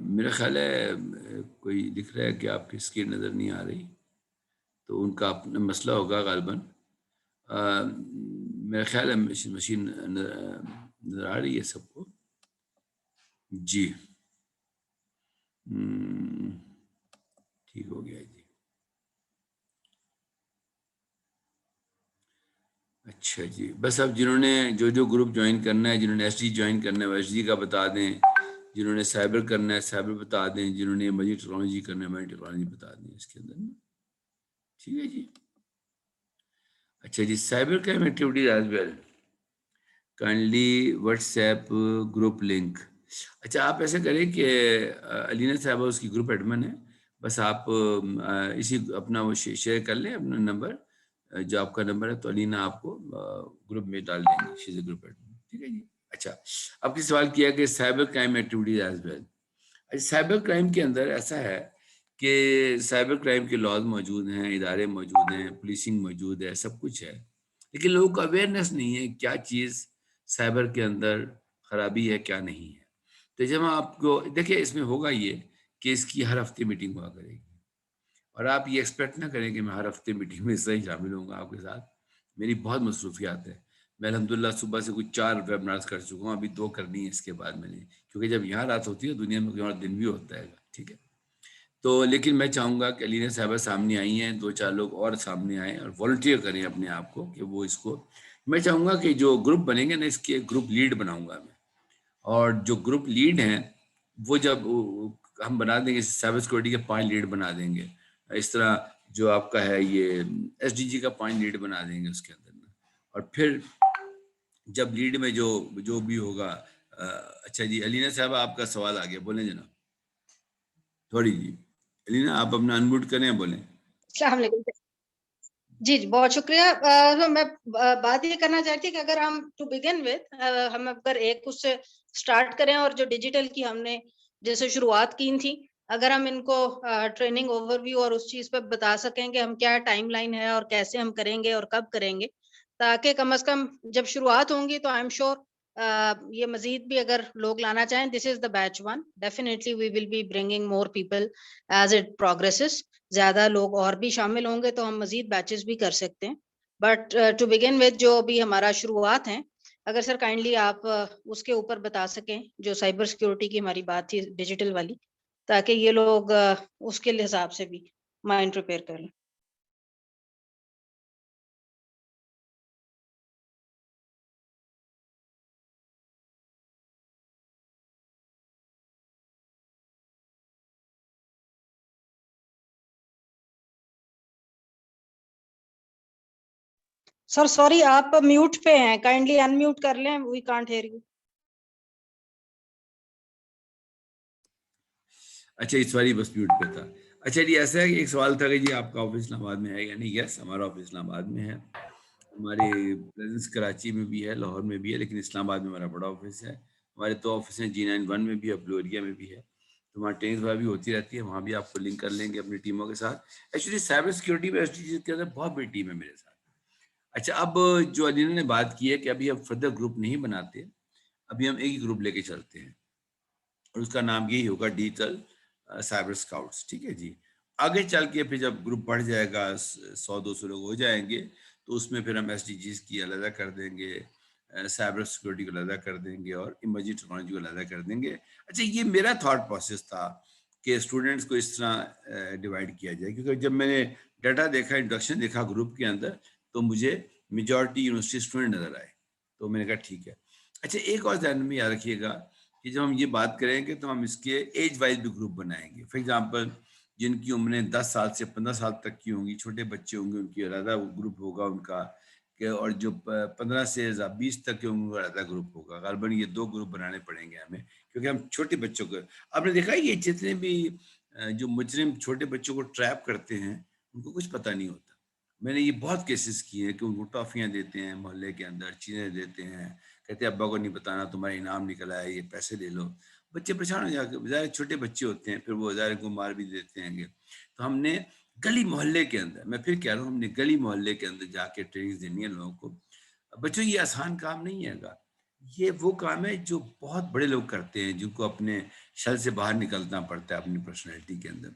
میرا خیال ہے کوئی لکھ رہا ہے کہ آپ کی اسکرین نظر نہیں آ رہی، تو ان کا اپنا مسئلہ ہوگا غالباً۔ میرا خیال ہے مشین نظر آ رہی ہے سب کو جی۔ ٹھیک ہو گیا جی۔ اچھا جی، بس اب جنہوں نے جو گروپ جوائن کرنا ہے، جنہوں نے SG جوائن کرنا ہے وہ SG کا بتا دیں، جنہوں نے سائبر کرنا ہے سائبر بتا دیں، جنہوں نے ایمرجنسی ٹیکنالوجی کرنا ہے ایمرجنسی ٹیکنالوجی بتا دیں اس کے اندر نا، ٹھیک ہے جی۔ اچھا جی، cyber crime activities as well, kindly WhatsApp group link. اچھا، آپ ایسے کریں کہ علینا صاحبہ اس کی گروپ ایڈمن ہے، بس آپ اسی اپنا وہ شیئر کر لیں اپنا نمبر، جو آپ کا نمبر ہے، تو علینا آپ کو گروپ میں ڈال دیں گے، شی از اے گروپ ایڈمن، ٹھیک ہے جی۔ اچھا، اب کی سوال کیا کہ cyber crime activities as well. اچھا، سائبر کرائم کے اندر ایسا ہے کہ سائبر کرائم کے لاز موجود ہیں، ادارے موجود ہیں، پولیسنگ موجود ہے، سب کچھ ہے، لیکن لوگوں کو اویئرنیس نہیں ہے کیا چیز سائبر کے اندر خرابی ہے کیا نہیں ہے۔ تو جب آپ کو دیکھیں، اس میں ہوگا یہ کہ اس کی ہر ہفتے میٹنگ ہوا کرے گی، اور آپ یہ ایکسپیکٹ نہ کریں کہ میں ہر ہفتے میٹنگ میں صحیح شامل ہوں گا آپ کے ساتھ، میری بہت مصروفیات ہے۔ میں الحمدللہ صبح سے کچھ 4 ویبنارز کر چکا ہوں، ابھی 2 کرنی ہے اس کے بعد میں نے، کیونکہ جب یہاں رات ہوتی ہے دنیا میں اور دن بھی ہوتا ہے، ٹھیک ہے۔ تو لیکن میں چاہوں گا کہ علینا صاحبہ سامنے آئی ہیں، 2-4 لوگ اور سامنے آئیں اور والنٹیئر کریں اپنے آپ کو کہ وہ اس کو، میں چاہوں گا کہ جو گروپ بنیں گے نا، اس کے گروپ لیڈ بناؤں گا میں، اور جو گروپ لیڈ ہیں وہ جب ہم بنا دیں گے، سائبر سیکورٹی کے 5 لیڈ بنا دیں گے، اس طرح جو آپ کا ہے یہ SDG کا 5 لیڈ بنا دیں گے اس کے اندر، اور پھر جب لیڈ میں جو بھی ہوگا۔ اچھا جی، علینا صاحبہ آپ کا سوال آ گیا، بولیں جناب تھوڑی جی۔ علینا آپ اپنا انمیوٹ کریں، بولیں۔ السلام علیکم جی بہت شکریہ۔ میں بات یہ کرنا چاہتی ہوں کہ اگر ہم ٹو بگن وتھ ہم اگر ایک اس سے سٹارٹ کریں، اور جو ڈیجیٹل کی ہم نے جیسے شروعات کی تھی، اگر ہم ان کو ٹریننگ اوور ویو اور اس چیز پہ بتا سکیں کہ ہم کیا ٹائم لائن ہے اور کیسے ہم کریں گے اور کب کریں گے، تاکہ کم از کم جب شروعات ہوں گی تو آئی ایم شیور یہ مزید بھی اگر لوگ لانا چاہیں، this is the batch 1، definitely we will be bringing more people as it progresses, زیادہ لوگ اور بھی شامل ہوں گے تو ہم مزید بیچز بھی کر سکتے ہیں۔ بٹ ٹو بگن وتھ جو بھی ہمارا شروعات ہیں، اگر سر کائنڈلی آپ اس کے اوپر بتا سکیں، جو سائبر سیکیورٹی کی ہماری بات تھی ڈیجیٹل والی، تاکہ یہ لوگ اس کے حساب سے بھی مائنڈ پریپیئر کر لیں۔ سر سوری، آپ میوٹ پہ ہیں، کائنڈلی ان میوٹ کر لیں، وی کانٹ ہیئر یو۔ اچھا، اس باری بس میوٹ پہ تھا۔ اچھا جی، ایسا ہے کہ ایک سوال تھا کہ جی آپ کا آفس اسلام آباد میں ہے یا نہیں؟ یس، ہمارا آفس اسلام آباد میں ہے، ہماری پریزنس کراچی میں بھی ہے، لاہور میں بھی ہے، لیکن اسلام آباد میں ہمارا بڑا آفس ہے۔ ہمارے 2 آفس ہیں، G91 میں بھی ہے، بلو ایریا میں بھی ہے، تو وہاں ٹریننگز وغیرہ بھی ہوتی رہتی ہے، وہاں بھی آپ کو لنک کر لیں گے اپنی ٹیموں کے ساتھ۔ ایکچولی سائبر سیکورٹی میں کے اندر بہت بڑی ٹیم ہے میرے ساتھ، اچھا، اب جو علینا نے بات کی ہے کہ ابھی ہم فردر گروپ نہیں بناتے، ابھی ہم ایک ہی گروپ لے کے چلتے ہیں اور اس کا نام یہی ہوگا ڈیجیٹل سائبر اسکاؤٹس. ٹھیک ہے جی. آگے چل کے پھر جب گروپ بڑھ جائے گا، 100-200 لوگ ہو جائیں گے، تو اس میں پھر ہم ایس ڈی جیز کی علیحدہ کر دیں گے، سائبر سیکورٹی کو علیحدہ کر دیں گے اور ایمرجنگ ٹیکنالوجی کو علیحدہ کر دیں گے. اچھا، یہ میرا تھاٹ پروسیس تھا کہ اسٹوڈنٹس کو اس طرح ڈیوائڈ کیا جائے، کیونکہ جب میں نے ڈیٹا دیکھا، انٹروڈکشن دیکھا گروپ کے اندر، تو مجھے میجورٹی یونیورسٹی اسٹوڈنٹ نظر آئے. تو میں نے کہا ٹھیک ہے. اچھا، ایک اور ذہن میں یاد رکھیے گا کہ جب ہم یہ بات کریں گے تو ہم اس کے ایج وائز بھی گروپ بنائیں گے. فار ایگزامپل، جن کی عمریں 10 سال سے 15 سال تک کی ہوں گی، چھوٹے بچے ہوں گے، ان کی علیحدہ گروپ ہوگا ان کا، کہ اور جو 15 سے 20 تک کے ہوں گے ان کا علیحدہ گروپ ہوگا. غالباً یہ 2 گروپ بنانے پڑیں گے ہمیں، کیونکہ ہم چھوٹے بچوں کو، آپ نے دیکھا یہ جتنے بھی جو مجرم چھوٹے بچوں کو ٹریپ کرتے ہیں ان کو کچھ پتہ نہیں ہوتا. میں نے یہ بہت کیسز کیے ہیں کہ ان کو ٹافیاں دیتے ہیں محلے کے اندر، چیزیں دیتے ہیں، کہتے ہیں ابا کو نہیں بتانا، تمہارا انعام نکلا ہے، یہ پیسے لے لو. بچے پریشان ہو جا کے، ظاہر چھوٹے بچے ہوتے ہیں، پھر وہ ظاہر کو مار بھی دیتے ہیں گے. تو ہم نے گلی محلے کے اندر، میں پھر کہہ رہا ہوں، ہم نے گلی محلے کے اندر جا کے ٹریننگ دینی ہے لوگوں کو. بچوں، یہ آسان کام نہیں ہے گا، یہ وہ کام ہے جو بہت بڑے لوگ کرتے ہیں، جن کو اپنے شل سے باہر نکلنا پڑتا ہے اپنی پرسنالٹی کے اندر.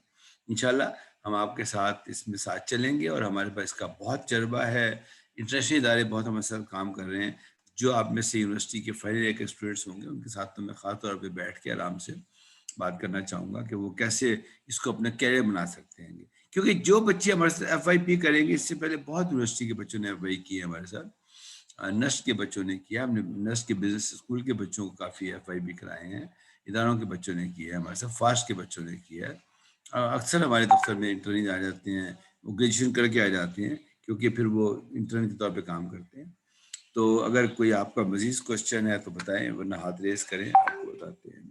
انشاءاللہ ہم آپ کے ساتھ اس میں ساتھ چلیں گے، اور ہمارے پاس اس کا بہت تجربہ ہے. انٹرنیشنل ادارے بہت ہمارے ساتھ کام کر رہے ہیں. جو آپ میں سے یونیورسٹی کے فائنل ایئر کے اسٹوڈنٹس ہوں گے، ان کے ساتھ تو میں خاص طور پہ بیٹھ کے آرام سے بات کرنا چاہوں گا کہ وہ کیسے اس کو اپنا کیریئر بنا سکتے ہیں. کیونکہ جو بچے ہمارے ساتھ ایف آئی پی کریں گے، اس سے پہلے بہت یونیورسٹی کے بچوں نے ایف آئی کی ہے ہمارے ساتھ، نسٹ کے بچوں نے کیا، ہم نے نسٹ کے بزنس اسکول کے بچوں کو کافی ایف آئی پی کرائے ہیں، اداروں کے بچوں نے کیا ہے ہمارے ساتھ، فاسٹ کے بچوں نے کیا ہے. اکثر ہمارے دفتر میں انٹرن آ جاتے ہیں، وہ گریجویشن کر کے آ جاتے ہیں، کیونکہ پھر وہ انٹرن کے طور پہ کام کرتے ہیں. تو اگر کوئی آپ کا مزید کوشچن ہے تو بتائیں، ورنہ ہاتھ ریز کریں، آپ کو بتاتے ہیں.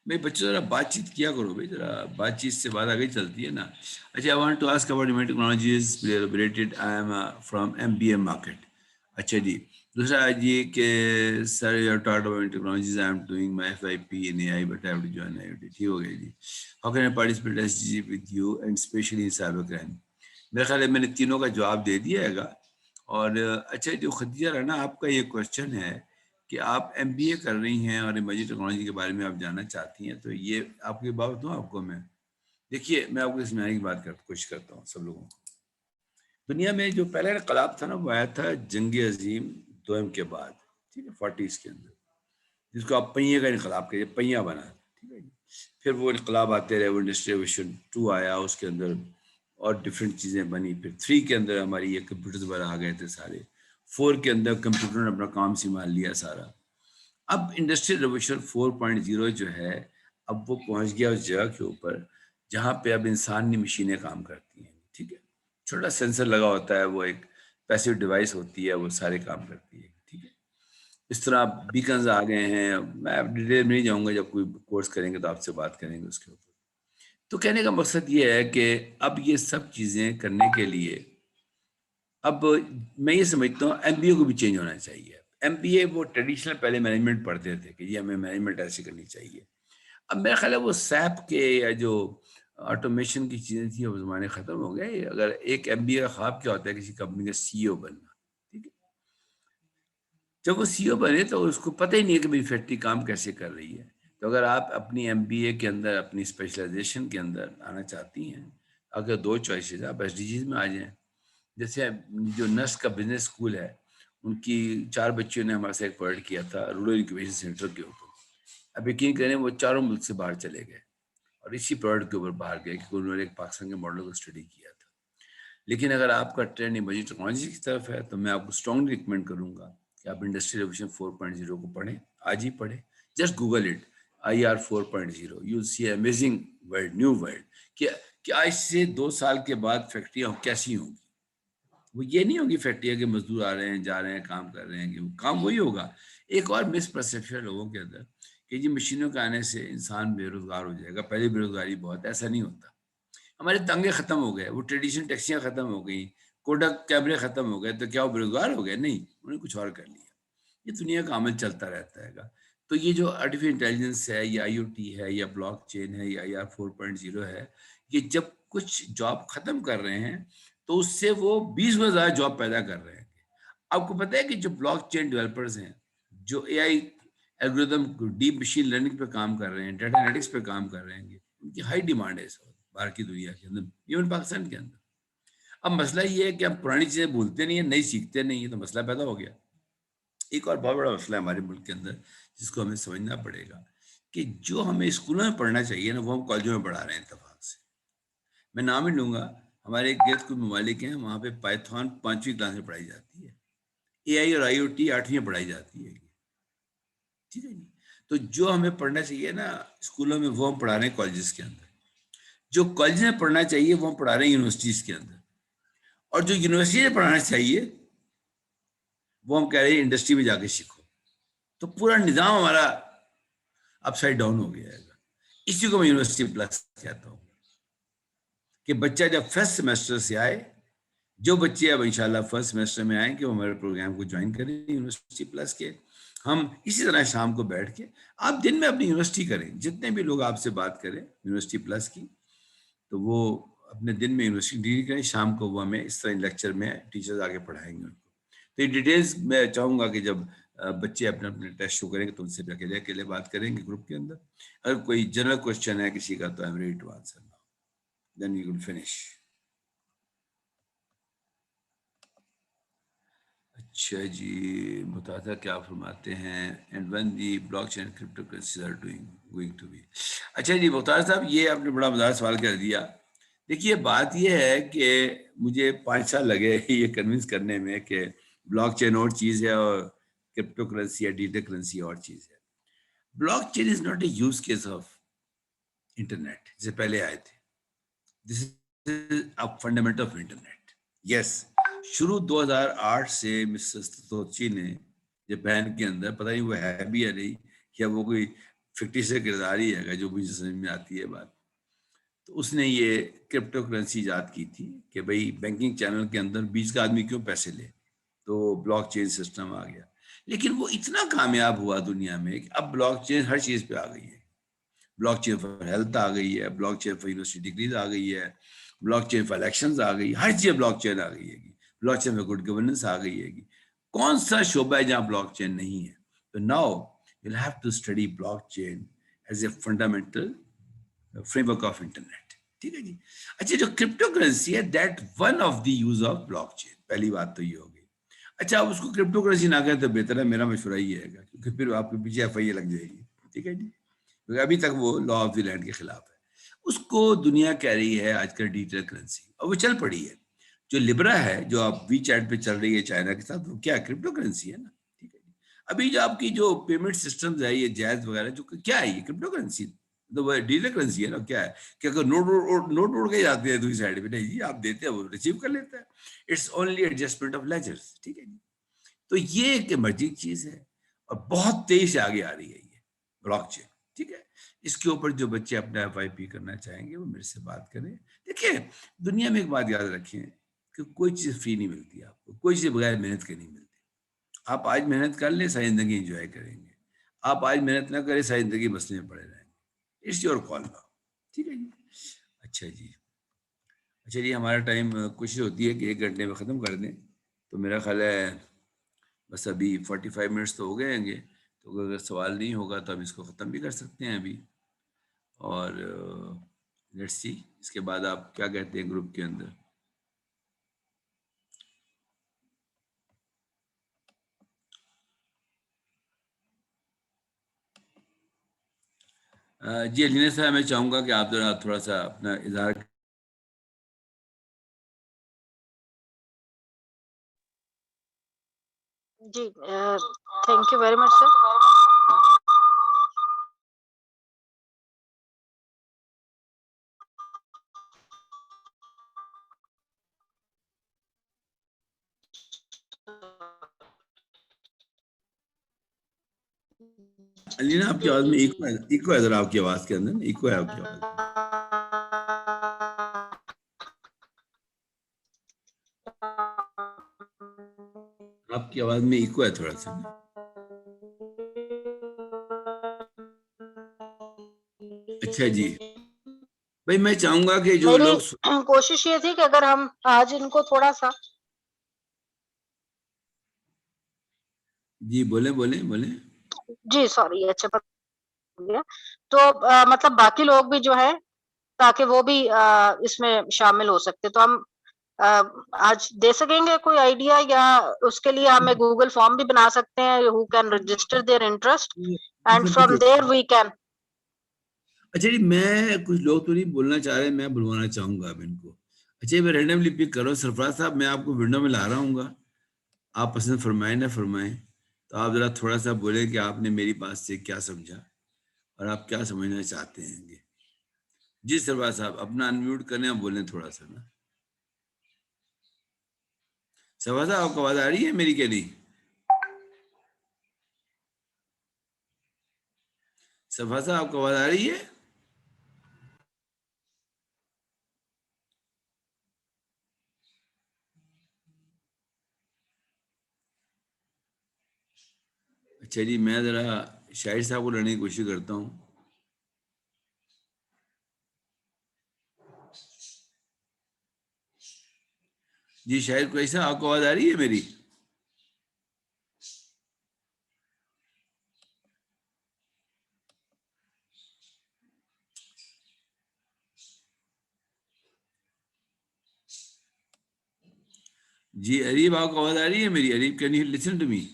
بھائی بچوں ذرا بات چیت کیا کرو، بھائی ذرا بات چیت سے بات آگے چلتی ہے نا. اچھا، I want to ask about emerging technologies related. I am from M B A market. اچھا جی. دوسرا یہ کہ sir you taught about technologies, I am doing my F I P in A I but I have to join I O T. ٹھیک ہو گیا جی. How can I participate S G with you and specially in cyber crime. میرا خیال ہے میں نے تینوں کا جواب دے دیا ہے گا. اور اچھا، جو خدیجہ رانا آپ کا یہ کوشچن ہے کہ آپ ایم بی اے کر رہی ہیں اور ایمرجنگ ٹیکنالوجی کے بارے میں آپ جاننا چاہتی ہیں، تو یہ آپ کی بات دوں آپ کو میں. دیکھیے، میں آپ کو سمجھانے کی بات کوشش کرتا ہوں سب لوگوں کو. دنیا میں جو پہلا انقلاب تھا نا، وہ آیا تھا جنگ عظیم دوئم کے بعد، ٹھیک ہے، 40s کے اندر، جس کو آپ پہیے کا انقلاب کہیے، پہیا بنا. ٹھیک ہے جی. پھر وہ انقلاب آتے رہے، وہ انڈسٹری ریولیوشن 2 آیا، اس کے اندر اور ڈفرینٹ چیزیں بنی. پھر 3 کے اندر ہماری یہ کمپیوٹرز بڑا آ گئے تھے سارے. 4 کے اندر کمپیوٹر نے اپنا کام سنبھال لیا سارا. اب انڈسٹریل ریولیوشن 4.0 جو ہے، اب وہ پہنچ گیا اس جگہ کے اوپر جہاں پہ اب انسانی مشینیں کام کرتی ہیں. ٹھیک ہے، چھوٹا سینسر لگا ہوتا ہے، وہ ایک پیسیو ڈیوائس ہوتی ہے، وہ سارے کام کرتی ہے. ٹھیک ہے. اس طرح بیکنز آ گئے ہیں. میں اب ڈیٹیل میں نہیں جاؤں گا، جب کوئی کورس کریں گے تو آپ سے بات کریں گے اس کے اوپر. تو کہنے کا مقصد یہ ہے کہ اب یہ سب چیزیں کرنے کے لیے اب میں یہ سمجھتا ہوں ایم بی اے کو بھی چینج ہونا چاہیے. ایم بی اے وہ ٹریڈیشنل پہلے مینجمنٹ پڑھتے تھے کہ یہ ہمیں مینجمنٹ ایسی کرنی چاہیے. اب میرا خیال ہے وہ سیپ کے یا جو آٹومیشن کی چیزیں تھیں وہ زمانے ختم ہو گئے. اگر ایک ایم بی اے کا خواب کیا ہوتا ہے، کسی کمپنی کا سی او بننا. ٹھیک ہے. جب وہ سی او بنے تو اس کو پتہ ہی نہیں ہے کہ میری فیکٹری کام کیسے کر رہی ہے. تو اگر آپ اپنی ایم بی اے کے اندر اپنی اسپیشلائزیشن کے اندر آنا چاہتی ہیں، اگر 2 چوائسیز، آپ ایس ڈی جیز میں آ جائیں. جیسے جو نسٹ کا بزنس اسکول ہے، ان کی 4 بچیوں نے ہمارے سے ایک پروجیکٹ کیا تھا رورل انکیویشن سینٹر کے اوپر. اب یقین کریں وہ چاروں ملک سے باہر چلے گئے اور اسی پروجیکٹ کے اوپر باہر گئے، کیونکہ انہوں نے ایک پاکستان کے ماڈل کو اسٹڈی کیا تھا. لیکن اگر آپ کا ٹرینڈ ایمرجنگ ٹیکنالوجی کی طرف ہے تو میں آپ کو اسٹرانگلی ریکمینڈ کروں گا کہ آپ انڈسٹری ریولیوشن 4.0 کو پڑھیں. آج ہی پڑھیں. Just Google it, I R 4.0. You see amazing world, new world. کہ آج سے 2 سال کے بعد فیکٹریاں کیسی ہوں گی. وہ یہ نہیں ہوگی فیکٹری کے مزدور آ رہے ہیں، جا رہے ہیں، کام کر رہے ہیں، کہ کام وہی ہوگا. ایک اور مس پرسیپشن لوگوں کے اندر کہ جی مشینوں کے آنے سے انسان بے روزگار ہو جائے گا. پہلے بے روزگاری بہت، ایسا نہیں ہوتا. ہمارے تنگے ختم ہو گئے، وہ ٹریڈیشنل ٹیکسیاں ختم ہو گئیں، کوڈک کیمرے ختم ہو گئے، تو کیا وہ بے روزگار ہو گئے؟ نہیں، انہوں نے کچھ اور کر لیا. یہ دنیا کا عمل چلتا رہتا ہے گا. تو یہ جو آرٹیفیشل انٹیلیجنس ہے، یا آئی او ٹی ہے، یا بلاک چین ہے، یا آئی آر 4.0 ہے، یہ جب کچھ جاب ختم کر رہے ہیں تو اس سے وہ 20 گنا زیادہ جاب پیدا کر رہے ہیں. آپ کو پتہ ہے کہ جو بلاک چین ڈیولپرز ہیں، جو اے آئی الگوریدم ڈیپ مشین لرننگ پہ کام کر رہے ہیں، ڈیٹا انالیٹکس پہ کام کر رہے ہیں، ان کی ہائی ڈیمانڈ ہے اس وقت باہر کی دنیا کے اندر، ایون پاکستان کے اندر. اب مسئلہ یہ ہے کہ ہم پرانی چیزیں بھولتے نہیں ہیں، نئی سیکھتے نہیں ہیں، تو مسئلہ پیدا ہو گیا. ایک اور بہت بڑا مسئلہ ہے ہمارے ملک کے اندر جس کو ہمیں سمجھنا پڑے گا کہ جو ہمیں اسکولوں میں پڑھنا چاہیے نا، وہ ہم کالجوں میں پڑھا رہے ہیں اتفاق سے. میں نام ہی لوں گا، ہمارے گرد کچھ ممالک ہیں وہاں پہ پائتھون 5ویں کلاس میں پڑھائی جاتی ہے، اے آئی اور آئی او ٹی 8ویں میں پڑھائی جاتی ہے. ٹھیک ہے جی. تو جو ہمیں پڑھنا چاہیے نا اسکولوں میں، وہ ہم پڑھا رہے ہیں کالجز کے اندر. جو کالج میں پڑھنا چاہیے وہ ہم پڑھا رہے ہیں یونیورسٹیز کے اندر. اور جو یونیورسٹی میں پڑھانا چاہیے وہ ہم کہہ رہے ہیں انڈسٹری میں جا کے سیکھو. تو پورا نظام ہمارا اپ سائڈ ڈاؤن ہو گیا ہے. اسی کو میں یونیورسٹی پلس کہتا ہوں کہ بچہ جب فرسٹ سیمسٹر سے آئے، جو بچے اب انشاءاللہ فرسٹ سیمسٹر میں آئیں کہ وہ ہمارے پروگرام کو جوائن کریں یونیورسٹی پلس کے. ہم اسی طرح شام کو بیٹھ کے، آپ دن میں اپنی یونیورسٹی کریں، جتنے بھی لوگ آپ سے بات کریں یونیورسٹی پلس کی، تو وہ اپنے دن میں یونیورسٹی ڈگری کریں، شام کو وہ ہمیں اس طرح لیکچر میں ٹیچرز آگے پڑھائیں گے ان کو. تو یہ ڈیٹیلز میں چاہوں گا کہ جب بچے اپنے اپنے ٹیسٹ شو کریں گے تو ان سے اکیلے اکیلے بات کریں گے گروپ کے اندر. اگر کوئی جنرل کوشچن ہے کسی کا تو I am ready to answer now, then we will finish. اچھا جی، متحدہ کیا فرماتے ہیں and when the blockchain crypto currencies are going to be. اچھا جی متحدہ صاحب، یہ آپ نے بڑا مزاح سوال کر دیا. دیکھیے بات یہ ہے کہ مجھے 5 سال لگے یہ کنونس کرنے میں کہ بلاک چین اور چیز ہے اور کرپٹو کرنسی یا ڈیجیٹل کرنسی اور چیز ہے. Blockchain is not a use case of internet, جسے پہلے آئے تھے. This is a fundamental of internet. Yes, شروع 2008 سے مسٹر ستوچی نے جاپان کے اندر، پتہ نہیں وہ ہے بھی یا نہیں، یا وہ کوئی فکٹی سے کردار ہی ہے جو مجھے سمجھ میں آتی ہے بات، تو اس نے یہ کرپٹو کرنسی ایجاد کی تھی کہ بھئی بینکنگ چینل کے اندر بیچ کا آدمی کیوں پیسے لے. تو بلاک چین سسٹم آ گیا. لیکن وہ اتنا کامیاب ہوا دنیا میں کہ اب بلاک چین ہر چیز پہ آ گئی ہے. بلاک چین فار ہیلتھ آ گئی ہے، blockchain for university degrees آ گئی ہے، بلاک چین فار الیکشنز آ گئی، ہر چیز بلاک چین آ گئی ہے. Blockchain for good governance آ گئی ہے. کون سا شعبہ ہے جہاں بلاک چین نہیں ہے؟ تو now you have to study blockchain as a fundamental framework of internet. ٹھیک ہے جی. اچھا، جو کرپٹو کرنسی ہے that one of the use of blockchain. پہلی بات تو یہ ہوگی. اچھا، آپ اس کو کرپٹو کرنسی نہ کہیں تو بہتر ہے، میرا مشورہ یہ ہے گا، کیونکہ پھر آپ کے پیچھے ایف آئی اے لگ جائے گی. ٹھیک ہے جی، کیونکہ ابھی تک وہ لا آف دی لینڈ کے خلاف ہے. اس کو دنیا کہہ رہی ہے آج کل ڈیجیٹل کرنسی، اور وہ چل پڑی ہے. جو لبرا ہے جو آپ وی چیٹ پہ چل رہی ہے چائنا کے ساتھ، وہ کیا کرپٹو کرنسی ہے نا. ٹھیک ہے جی. ابھی جو آپ کی جو پیمنٹ سسٹمز ہے، یہ جیز وغیرہ، جو کیا ہے یہ کرپٹو کرنسی، تو وہ ڈیجیٹل کرنسی ہے نا. کیا ہے کہ اگر نوٹ اڑ کے جاتے ہیں دوسری سائڈ پہ، نہیں جی آپ دیتے ہیں وہ ریسیو کر لیتا ہے. It's only adjustment of ledgers. ٹھیک ہے جی. تو یہ ایک ایمرجنگ چیز ہے اور بہت تیز سے آگے آ رہی ہے یہ بلاک چین. ٹھیک ہے، اس کے اوپر جو بچے اپنا ایف آئی پی کرنا چاہیں گے وہ میرے سے بات کریں. دیکھیں دنیا میں ایک بات یاد رکھیں کہ کوئی چیز فری نہیں ملتی، آپ کو کوئی چیز بغیر محنت کے نہیں ملتی. آپ آج محنت کر لیں، ساری زندگی انجوائے کریں گے. آپ آج محنت نہ کریں، ساری زندگی مسئلے میں پڑے رہیں گے. It's your call now. ٹھیک ہے جی. اچھا جی، اچھا جی، ہمارا ٹائم کوشش ہوتی ہے کہ 1 گھنٹے میں ختم کر دیں. تو میرا خیال ہے بس ابھی 45 منٹس تو ہو گئے ہوں گے، تو اگر سوال نہیں ہوگا تو ہم اس کو ختم بھی کر سکتے ہیں ابھی. اور لیٹس سی اس کے بعد آپ کیا کہتے ہیں گروپ کے اندر. جی علینا صاحب، میں چاہوں گا کہ آپ ذرا تھوڑا سا اپنا اظہار. جی تھینک یو ویری مچ سر. علینا آپ کی آواز میں ایکو ہے ذرا، آپ کی آواز کے اندر ایکو ہے آپ کی آواز. آپ کی آواز میں ایکو ہے تھوڑا سا. اچھا جی، بھائی میں چاہوں گا کہ جو لوگ میری کوشش یہ تھی کہ اگر ہم آج ان کو تھوڑا سا جی بولیں بولیں بولیں. جی سوری اچھا تو مطلب باقی لوگ بھی جو ہے تاکہ وہ بھی اس میں شامل ہو سکتے, تو ہم آج دے سکیں گے کوئی آئیڈیا, یا اس کے لیے ہمیں گوگل فارم بھی بنا سکتے ہیں who can register their interest and from there we can. اچھا جی میں کچھ لوگ تو نہیں بولنا چاہ رہے, میں بلوانا چاہوں گا اب ان کو. اچھا میں رینڈملی پک کر رہا ہوں. سرفراز صاحب میں آپ کو ونڈو میں لا رہا ہوں گا, آپ پسند فرمائیں نہ فرمائیں, تو آپ ذرا تھوڑا سا بولیں کہ آپ نے میری بات سے کیا سمجھا اور آپ کیا سمجھنا چاہتے ہیں گے. جی سرفراز صاحب اپنا انمیوٹ کریں اور بولیں تھوڑا سا نا. سرفراز صاحب آپ کو آواز آ رہی ہے میری کہ نہیں؟ سرفراز صاحب آپ کو آواز آ رہی ہے؟ اچھا جی میں ذرا شاہد صاحب کو لڑنے کی کوشش کرتا ہوں. جی شاہد کوئی صاحب آپ کو آواز آ رہی ہے میری؟ جی عریب آپ کو آواز آ رہی ہے میری؟ Areeb can you listen to me?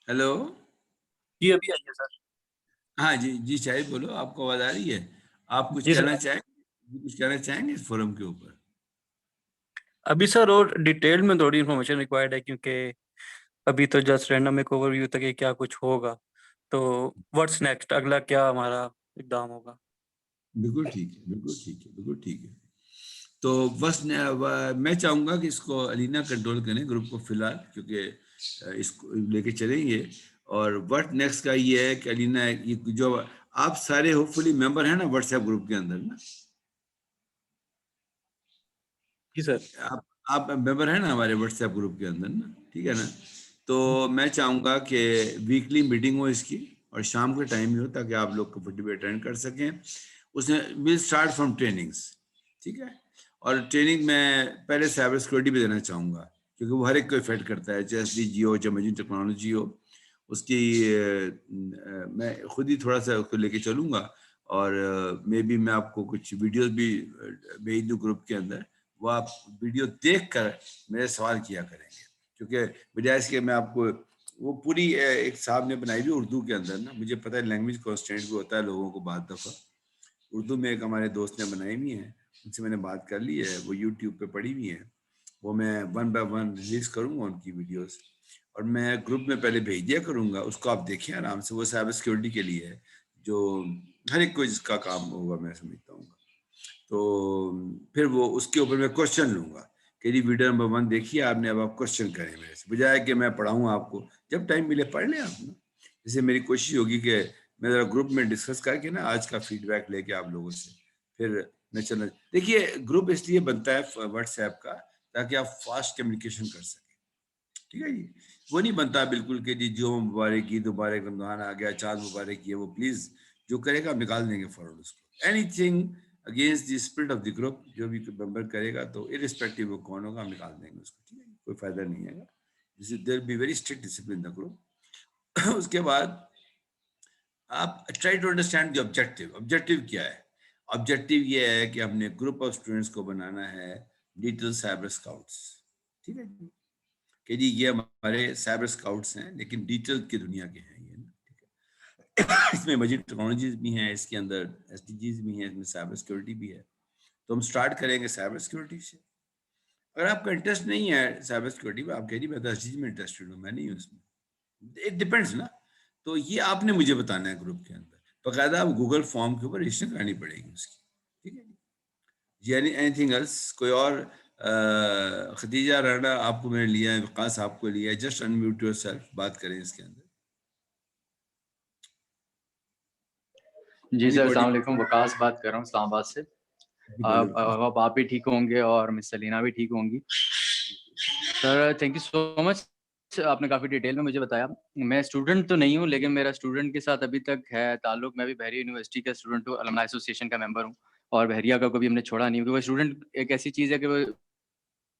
Hello. جی ابھی آئیے سر. ہاں جی جی شاہد بولو, آپ کو آواز آ رہی ہے؟ آپ کچھ جی سر کہنا چاہیں کچھ کہنا چاہیں گے اس فورم کے اوپر؟ ابھی سر اور ڈیٹیل میں تھوڑی انفارمیشن ریکوائرڈ ہے, کیونکہ ابھی تو جسٹ رینڈم ایک اوور ویو تک کیا کچھ ہوگا, تو واٹس نیکسٹ, اگلا کیا ہمارا اقدام ہوگا. بالکل ٹھیک ہے, بالکل ٹھیک ہے, بالکل ٹھیک ہے. تو بس میں چاہوں گا کہ اس کو علینا کنٹرول کریں گروپ کو فی الحال, کیونکہ اس کو لے کے چلیں گے. اور وٹ نیکسٹ کا یہ ہے کہ علینا جو آپ سارے ہوپ فلی ممبر ہیں نا واٹس ایپ گروپ کے اندر نا, جی سر. آپ ممبر ہیں نا ہمارے واٹس ایپ گروپ کے اندر نا, ٹھیک ہے نا. تو میں چاہوں گا کہ ویکلی میٹنگ ہو اس کی, اور شام کے ٹائم میں ہو, تاکہ آپ لوگ کمفرٹیبلی اٹینڈ کر سکیں. اس میں ول اسٹارٹ فرام ٹریننگس, ٹھیک ہے. اور ٹریننگ میں پہلے سائبر سیکورٹی بھی دینا چاہوں گا, کیونکہ وہ ہر ایک کو افیکٹ کرتا ہے, چاہے ایس ڈی جی ہو, چاہے ایمرجنگ ٹیکنالوجی ہو. اس کی میں خود ہی تھوڑا سا اس کو لے کے چلوں گا, اور مے بی میں آپ کو کچھ ویڈیوز بھی بھیج دوں گروپ کے اندر, وہ آپ ویڈیو دیکھ کر میرے سوال کیا کریں گے. کیونکہ بجائے اس کے میں آپ کو وہ پوری ایک صاحب نے بنائی ہوئی اردو کے اندر نا, مجھے پتہ ہے لینگویج کانسٹینٹ بھی ہوتا ہے لوگوں کو بعض دفعہ. اردو میں ایک ہمارے دوست نے بنائی ہوئی ہیں, ان سے میں نے بات کر لی ہے, وہ یوٹیوب پہ پڑھی ہوئی ہیں, وہ میں 1 by 1 ریلیز کروں گا ان کی ویڈیوز, اور میں گروپ میں پہلے بھیج دیا کروں گا. اس کو آپ دیکھیں آرام سے, وہ سائبر سیکورٹی کے لیے ہے, جو ہر ایک کو جس کا کام ہوگا میں سمجھتا ہوں گا. تو پھر وہ اس کے اوپر میں کوشچن لوں گا کہ جی ویڈیو نمبر 1 دیکھیے آپ نے, اب آپ کوشچن کریں میرے سے, بجائے کہ میں پڑھاؤں آپ کو. جب ٹائم ملے پڑھ لیں آپ نا. جیسے میری کوشش ہوگی کہ میں ذرا گروپ میں ڈسکس کر کے نا آج کا فیڈ بیک لے کے آپ لوگوں سے پھر میں چلنا. دیکھیے گروپ اس لیے بنتا ہے واٹس ایپ کا تاکہ آپ فاسٹ کمیونیکیشن کر سکیں, ٹھیک ہے جی. وہ نہیں بنتا بالکل کہ جی جو مبارک عید مبارک رمضان آ گیا چاند مبارک ہے, وہ پلیز جو کرے گا نکال دیں گے فوراً اس کو. Any thing against the spirit of the group, جو بھی ممبر کرے گا تو ارسپیکٹو وہ کون ہوگا, ہم نکال دیں گے اس کو, ٹھیک ہے. کوئی فائدہ نہیں ہے گا. There be very strict discipline the group. اس کے بعد آپ try to understand the objective. Objective کیا ہے؟ آبجیکٹو یہ ہے کہ ہم نے گروپ آف اسٹوڈنٹس کو بنانا ہے ڈیجیٹل سائبر اسکاؤٹس, ٹھیک ہے جی. کہ جی یہ ہمارے سائبر اسکاؤٹس ہیں, لیکن ڈیجیٹل کی دنیا کے ہیں یہ نا, ٹھیک ہے. اس میں ایمرجنگ ٹیکنالوجیز بھی ہیں, اس کے اندر ایس ڈی جیز بھی ہیں, اس میں سائبر سیکورٹی بھی ہے. تو ہم سٹارٹ کریں گے سائبر سیکورٹی سے. اگر آپ کا انٹرسٹ نہیں ہے سائبر سیکورٹی میں, آپ کہہ دیجیے میں تو ایس ڈی جی میں انٹرسٹڈ ہوں, میں نہیں ہوں اس میں, اٹ ڈپینڈس نا. تو یہ آپ نے مجھے بتانا ہے گروپ کے اندر, باقاعدہ آپ گوگل فارم کے اوپر رجسٹر کرانی پڑے گی اس کی, ٹھیک ہے جی. اینی تھنگ ایلس, کوئی اور خدیجہ رانا آپ کو میں نے لیا ہے, وقاص آپ کو لیا ہے, جسٹ انمیوٹ یور سیلف, بات کریں اس کے اندر. جی سر السلام علیکم, وقاص بات کر رہا ہوں اسلام آباد سے. اب آپ بھی ٹھیک ہوں گے اور مس سلینا بھی ٹھیک ہوں گی. سر تھینک یو سو مچ آپ نے کافی ڈیٹیل میں مجھے بتایا. میں اسٹوڈنٹ تو نہیں ہوں, لیکن میرا اسٹوڈنٹ کے ساتھ ابھی تک ہے تعلق. میں بھی بحریہ یونیورسٹی کا اسٹوڈنٹ ہوں, المنائی ایسوسیشن کا ممبر ہوں, اور بحریہ کا کبھی ہم نے چھوڑا نہیں, کیونکہ وہ اسٹوڈنٹ ایک ایسی چیز ہے کہ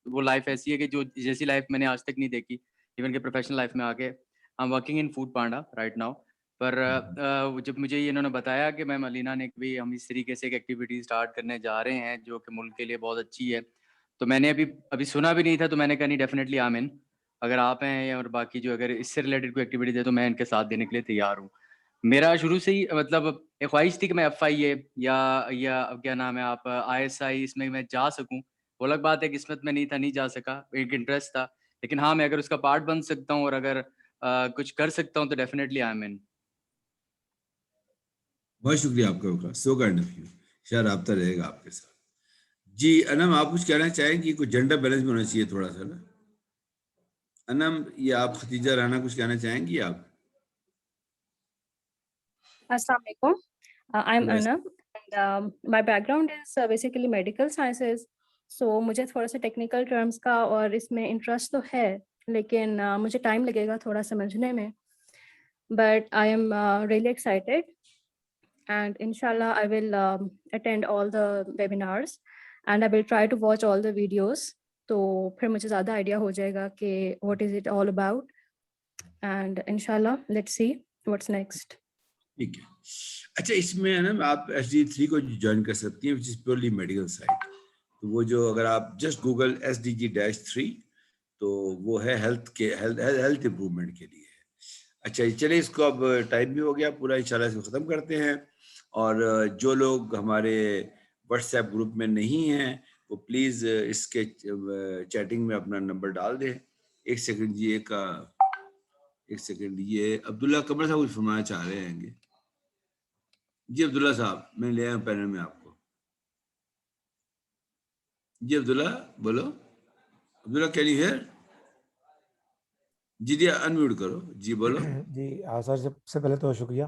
وہ لائف ایسی ہے کہ جو جیسی لائف میں نے آج تک نہیں دیکھی, ایون کہ پروفیشنل لائف میں آگے. I am working in Foodpanda right now. پر جب مجھے یہ انہوں نے بتایا کہ میم علینا نے بھی ہم اس طریقے سے ایک ایکٹیویٹی اسٹارٹ کرنے جا رہے ہیں جو کہ ملک کے لیے بہت اچھی ہے, تو میں نے ابھی سنا بھی نہیں تھا, تو میں نے کہا نہیں ڈیفینیٹلی آئی مین. اگر آپ ہیں اور باقی جو اگر اس سے ریلیٹڈ کوئی ایکٹیویٹی دے تو میں ان کے ساتھ دینے کے لیے تیار ہوں. میرا شروع سے ہی مطلب ایک خواہش تھی کہ میں ایف آئی اے یا کیا نام ہے آپ آئی ایس آئی اس میں جا سکوں. وہ الگ بات ہے, قسمت میں نہیں تھا, نہیں جا سکا, ایک انٹرسٹ تھا. لیکن ہاں میں اگر اس کا پارٹ بن سکتا ہوں اور اگر کچھ کر سکتا ہوں تو ڈیفینیٹلی آئی مین. بہت شکریہ آپ کا وقار, سو کائنڈ آف یو. شاید رابطہ رہے گا آپ کے ساتھ. جی انم, آپ کچھ کہنا چاہیں کہ کچھ جینڈر بیلنس بھی ہونا چاہیے تھوڑا سا نا. انم یا آپ ختیجہ رانا کچھ کہنا چاہیں گی آپ؟ السلام علیکم. I'm Anam and my background is basically medical sciences. So مجھے تھوڑا سا ٹیکنیکل ٹرمز کا اور اس میں انٹرسٹ تو ہے, لیکن مجھے ٹائم لگے گا تھوڑا سمجھنے میں. But I am really excited and inshallah I will attend all the webinars and I will try to watch all the videos. تو پھر مجھے زیادہ آئیڈیا ہو جائے گا کہ what is it all about and inshallah let's see what's next. ٹھیک ہے. اچھا, اس میں ہے نا آپ SDG3 کو جوائن کر سکتی ہیں, وچ از پیورلی میڈیکل سائٹ. تو وہ جو اگر آپ جسٹ گوگل SDG-3 تو وہ ہے ہیلتھ امپروومنٹ کے لیے. اچھا چلے, اس کو اب ٹائم بھی ہو گیا پورا, انشاءاللہ اس کو ختم کرتے ہیں. اور جو لوگ ہمارے واٹس ایپ گروپ میں نہیں ہیں وہ پلیز اس کے چیٹنگ میں اپنا نمبر ڈال دیں. ایک سیکنڈ جی, ایک سیکنڈ, یہ عبداللہ قمر صاحب کچھ فرمانا چاہ رہے ہیں گے. جی عبداللہ صاحب, میں لے آیا ہوں پینل میں آپ کو. جی عبداللہ بولو. Abdullah can you hear? جی انمیوٹ کرو, جی بولو. جی سر, سب سے پہلے تو شکریہ,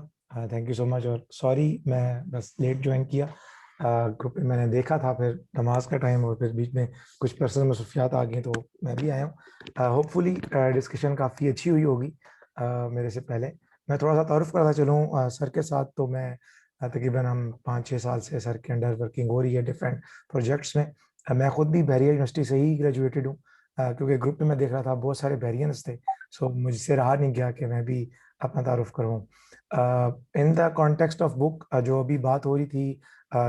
تھینک یو سو مچ. اور سوری میں بس لیٹ جوائن کیا گروپ میں, نے دیکھا تھا پھر نماز کا ٹائم اور پھر بیچ میں کچھ پرسنل مصروفیات آ گئیں تو میں بھی آیا ہوں. ہوپ فلی ڈسکشن کافی اچھی ہوئی ہوگی. میرے سے پہلے میں تھوڑا سا تعارف کرتا چلوں سر کے ساتھ. تو میں تقریباً ہم 5-6 سال سے سر کے انڈر ورکنگ ہو رہی ہے ڈفرینٹ پروجیکٹس میں. میں خود بھی بحریہ یونیورسٹی سے ہی گریجویٹڈ ہوں, کیونکہ گروپ میں دیکھ رہا تھا بہت سارے بحریئنس تھے, سو مجھ سے رہا نہیں گیا کہ میں بھی اپنا تعارف کروں. ان دا کانٹیکسٹ آف بک جو ابھی بات ہو رہی تھی,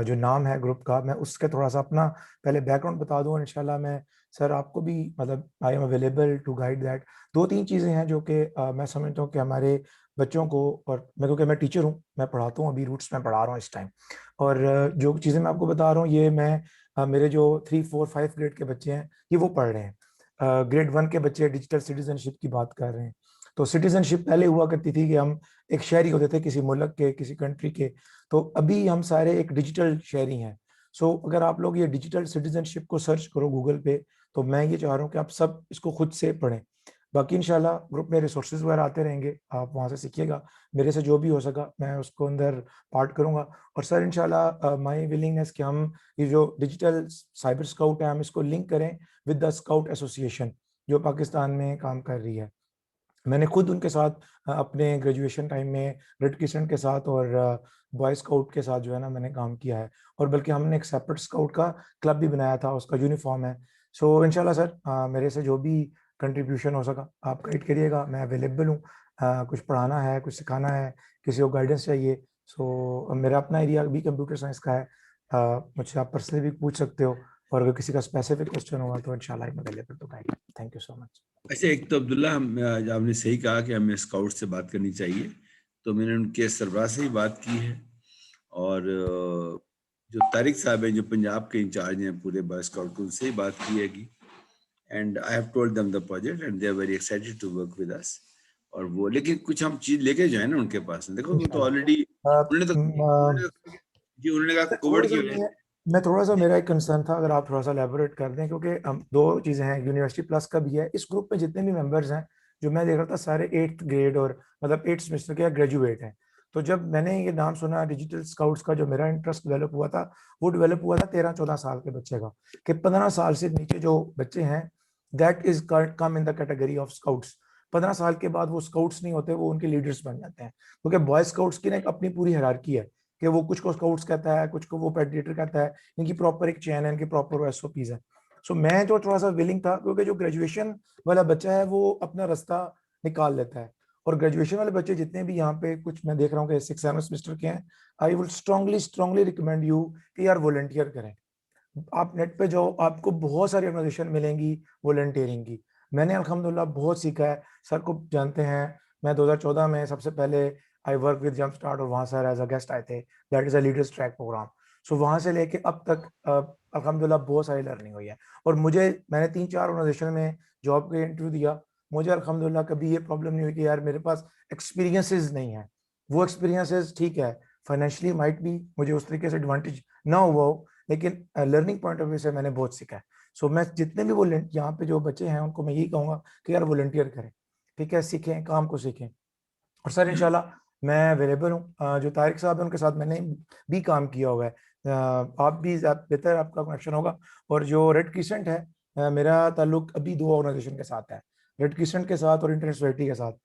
جو نام ہے گروپ کا, میں اس کے تھوڑا سا اپنا پہلے بیک گراؤنڈ بتا دوں, اور انشاءاللہ میں سر آپ کو بھی مطلب I am available to guide that. 2-3 چیزیں ہیں جو کہ میں سمجھتا ہوں کہ ہمارے بچوں کو, اور میں کیونکہ میں ٹیچر ہوں, میں پڑھاتا ہوں, ابھی روٹس میں پڑھا رہا ہوں اس ٹائم, اور جو چیزیں میں آپ کو بتا رہا ہوں یہ میں میرے جو 3, 4, 5 گریڈ کے بچے ہیں یہ وہ پڑھ رہے ہیں. گریڈ 1 کے بچے ڈیجیٹل سٹیزن شپ کی بات کر رہے ہیں. تو سٹیزن شپ پہلے ہوا کرتی تھی کہ ہم ایک شہری ہوتے تھے کسی ملک کے, کسی کنٹری کے, تو ابھی ہم سارے ایک ڈیجیٹل شہری ہیں. سو اگر آپ لوگ یہ ڈیجیٹل سٹیزن شپ کو سرچ کرو گوگل پہ, تو میں یہ چاہ رہا ہوں کہ آپ سب اس کو خود سے پڑھیں. باقی انشاءاللہ گروپ میں ریسورسز وغیرہ آتے رہیں گے, آپ وہاں سے سیکھیے گا. میرے سے جو بھی ہو سکا میں اس کو اندر پارٹ کروں گا. اور سر انشاءاللہ مائی ولنگنس کہ ہم یہ جو ڈیجیٹل سائبر اسکاؤٹ ہے ہم اس کو لنک کریں ود دا اسکاؤٹ ایسوسیشن جو پاکستان میں کام کر رہی ہے. میں نے خود ان کے ساتھ اپنے گریجویشن ٹائم میں ریڈ کرسنٹ کے ساتھ اور بوائے اسکاؤٹ کے ساتھ جو ہے نا میں نے کام کیا ہے, اور بلکہ ہم نے ایک سیپریٹ اسکاؤٹ کا کلب بھی بنایا تھا, اس کا یونیفارم ہے. سو انشاءاللہ سر میرے سے جو بھی کنٹریبیوشن ہو سکا آپ گائڈ کریے گا, میں اویلیبل ہوں. کچھ پڑھانا ہے, کچھ سکھانا ہے, کسی کو گائیڈنس چاہیے, سو میرا اپنا ایریا بھی کمپیوٹر سائنس کا ہے, مجھ سے آپ پرسنلی بھی پوچھ سکتے ہو, اور اگر کسی کا اسپیسیفک کوسچن ہوگا تو انشاءاللہ I'm available to guide. Thank you so much. اچھا, ایک تو عبداللہ آپ نے صحیح کہا کہ ہمیں اسکاؤٹ سے بات کرنی چاہیے, تو میں نے ان کے سربراہ سے ہی بات کی ہے, اور جو طارق صاحب ہیں جو پنجاب کے انچارج ہیں پورے بوائے اسکاؤٹ, ان سے ہی بات کی ہے گی. And I have told them the project and they are very excited to work with us. اور وہ لیکن کچھ ہم چیز لے کے جائیں نا ان کے پاس, دیکھو وہ تو آلریڈی انہوں نے کہا کووڈ کی وجہ سے. میں تھوڑا سا میرا ایک کنسرن تھا, اگر آپ تھوڑا سا ایلیبوریٹ کر دیں, کیونکہ 2 چیزیں ہیں, یونیورسٹی پلس کا بھی ہے. اس گروپ میں جتنے بھی ممبرز ہیں جو میں دیکھ رہا تھا سارے 8th گریڈ اور مطلب 8th سیمسٹر کے گریجویٹ ہیں. تو جب میں نے یہ نام سنا ڈیجیٹل اسکاؤٹس کا, جو میرا انٹرسٹ ڈیولپ ہوا تھا وہ ڈیولپ ہوا تھا 13-14 سال کے بچے کا, کہ 15 سال سے نیچے جو بچے ہیں that is come in the category of scouts. 15 سال کے بعد وہ اسکاؤٹس نہیں ہوتے, وہ ان کے لیڈرز بن جاتے ہیں, کیونکہ بوائے اسکاؤٹس کی نا ایک اپنی پوری ہیرارکی ہے کہ وہ کچھ کو اسکاؤٹس کہتا ہے, کچھ کو وہ پیڈیٹر کہتا ہے, ان کی پراپر ایک چین ہے, ان کی پراپر ایس او پیز ہے. سو میں جو تھوڑا سا ولنگ تھا, کیونکہ جو گریجویشن والا بچہ ہے وہ اپنا رستہ نکال لیتا ہے, اور گریجویشن والے بچے جتنے بھی یہاں پہ کچھ میں دیکھ رہا ہوں کہ 6-7 سیمسٹر کے ہیں, آئی ول اسٹرانگلی ریکمینڈ یو کہ یار والنٹیئر کریں. آپ نیٹ پہ جاؤ, آپ کو بہت ساری آرگنائزیشن ملیں گی والنٹیئرنگ کی. میں نے الحمدللہ بہت سیکھا ہے. سر کو جانتے ہیں, میں 2014 میں سب سے پہلے I work with jump start, اور وہاں سر ایز اے گیسٹ آئے تھے. That is a leaders track program. So وہاں سے لے کے اب تک الحمدللہ بہت ساری لرننگ ہوئی ہے. اور میں نے 3-4 آرگنائزیشن میں جاب کے انٹرویو دیا, مجھے الحمدللہ کبھی یہ پرابلم نہیں ہوئی کہ یار میرے پاس ایکسپیرینسز نہیں ہیں. وہ ایکسپیرینسز ٹھیک ہے, فائنینشلی مائٹ بھی مجھے اس طریقے سے ایڈوانٹیج نہ ہوا ہو, لیکن لرننگ پوائنٹ آف ویو سے میں نے بہت سیکھا ہے. سو میں جتنے بھی وہ یہاں پہ جو بچے ہیں ان کو میں یہی کہوں گا کہ یار والنٹیئر کریں, ٹھیک ہے, سیکھیں, کام کو سیکھیں. اور سر انشاءاللہ میں اویلیبل ہوں. جو طارق صاحب ہیں ان کے ساتھ میں نے بھی کام کیا ہوا ہے, آپ بھی بہتر آپ کا کنیکشن ہوگا. اور جو ریڈ کریسنٹ ہے, میرا تعلق ابھی 2 آرگنائزیشن کے ساتھ ہے, ریڈ کریسنٹ کے ساتھ اور انٹرنیٹ سوسائٹی کے ساتھ.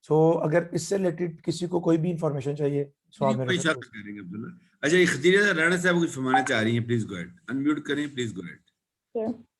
سو اگر اس سے ریلیٹڈ کسی کو کوئی بھی انفارمیشن چاہیے سو آپ میرے سے کریں گے عبداللہ. اچھا, خدیجہ رانا صاحب کچھ فرمانا چاہ رہی ہیں, پلیز گو اہیڈ, انمیوٹ کریں, پلیز گو اہیڈ.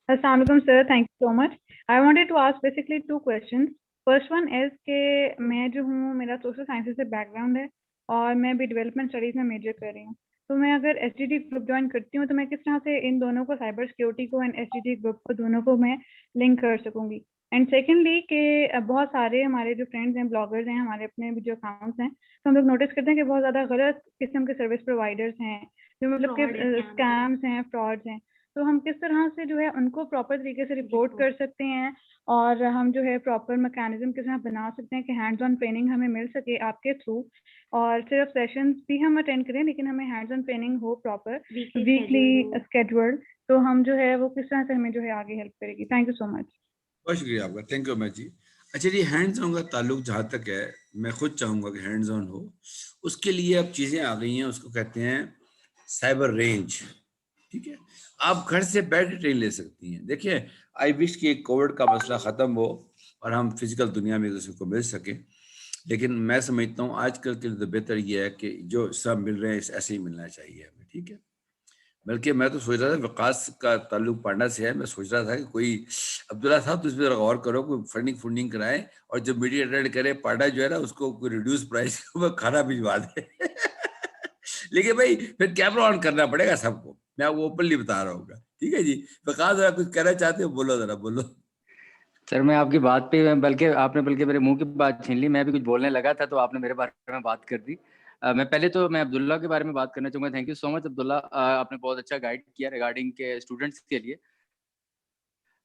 السلام علیکم sir, thank you so much. I wanted to ask basically 2 questions. First one is کہ میں جو ہوں, میرا سوشل سائنسز سے بیک گراؤنڈ ہے اور میں بھی ڈیولپمنٹ اسٹڈیز میں میجر کر رہی ہوں. تو میں اگر S D D group join کرتی ہوں تو میں کس طرح سے ان دونوں کو, سائبر سیکیورٹی کو and S D D group کو, دونوں کو میں لنک کر سکوں گی؟ اینڈ سیکنڈلی کہ بہت سارے ہمارے جو فرینڈز ہیں, بلاگرز ہیں, ہمارے اپنے بھی جو اکاؤنٹس ہیں, تو ہم لوگ نوٹس کرتے ہیں کہ بہت زیادہ غلط قسم کے سروس پرووائڈرز ہیں جو مطلب کہ اسکیمس ہیں, فراڈز ہیں. تو ہم کس طرح سے جو ہے ان کو پراپر طریقے سے رپورٹ کر سکتے ہیں, اور ہم جو ہے پراپر میکینزم کس طرح بنا سکتے ہیں کہ ہینڈز آن ٹریننگ ہمیں مل سکے آپ کے تھرو, اور صرف سیشنز بھی ہم اٹینڈ کریں لیکن ہمیں hands on training who proper weekly scheduled, تو ہم جو ہے وہ کس طرح سے ہمیں جو ہے آگے ہیلپ کرے گی؟ تھینک یو سو مچ. بہت شکریہ آپ کا, تھینک یو مچ جی. اچھا جی, ہینڈز آن کا تعلق جہاں تک ہے, میں خود چاہوں گا کہ ہینڈز آن ہو. اس کے لیے اب چیزیں آ گئی ہیں, اس کو کہتے ہیں سائبر رینج. ٹھیک ہے, آپ گھر سے بیٹھ کے ٹرین لے سکتی ہیں. دیکھیے, آئی وش کہ کووڈ کا مسئلہ ختم ہو اور ہم فزیکل دنیا میں ایک دوسرے کو مل سکیں, لیکن میں سمجھتا ہوں آج کل کے لیے بہتر یہ ہے کہ جو سب مل رہے ہیں ایسے ہی ملنا چاہیے ہمیں. ٹھیک ہے, بلکہ میں تو سوچ رہا تھا وقاص کا تعلق پانڈا سے ہے, میں سوچ رہا تھا کہ کوئی عبداللہ صاحب تو اس پہ غور کرو, کوئی فنڈنگ کرائے, اور جو میڈیا اٹینڈ کرے پانڈا جو ہے نا اس کو کوئی ریڈیوس پرائز میں کھانا بھجوا دے. لیکن بھائی پھر کیمرہ آن کرنا پڑے گا سب کو, میں آپ کو اوپنلی بتا رہا ہوں گا. ٹھیک ہے جی, وقاص ذرا کچھ کہنا چاہتے ہو, بولو ذرا, بولو. سر میں آپ کی بات پہ, بلکہ آپ نے میرے منہ کی بات چھین لی. میں بھی کچھ بولنے لگا تھا تو آپ نے میرے بارے میں بات کر دی. میں پہلے تو میں عبداللہ کے بارے میں بات کرنا چاہوں گا. تھینک یو سو مچ عبداللہ, آپ نے بہت اچھا گائیڈ کیا ریگارڈنگ کے اسٹوڈنٹس کے لیے,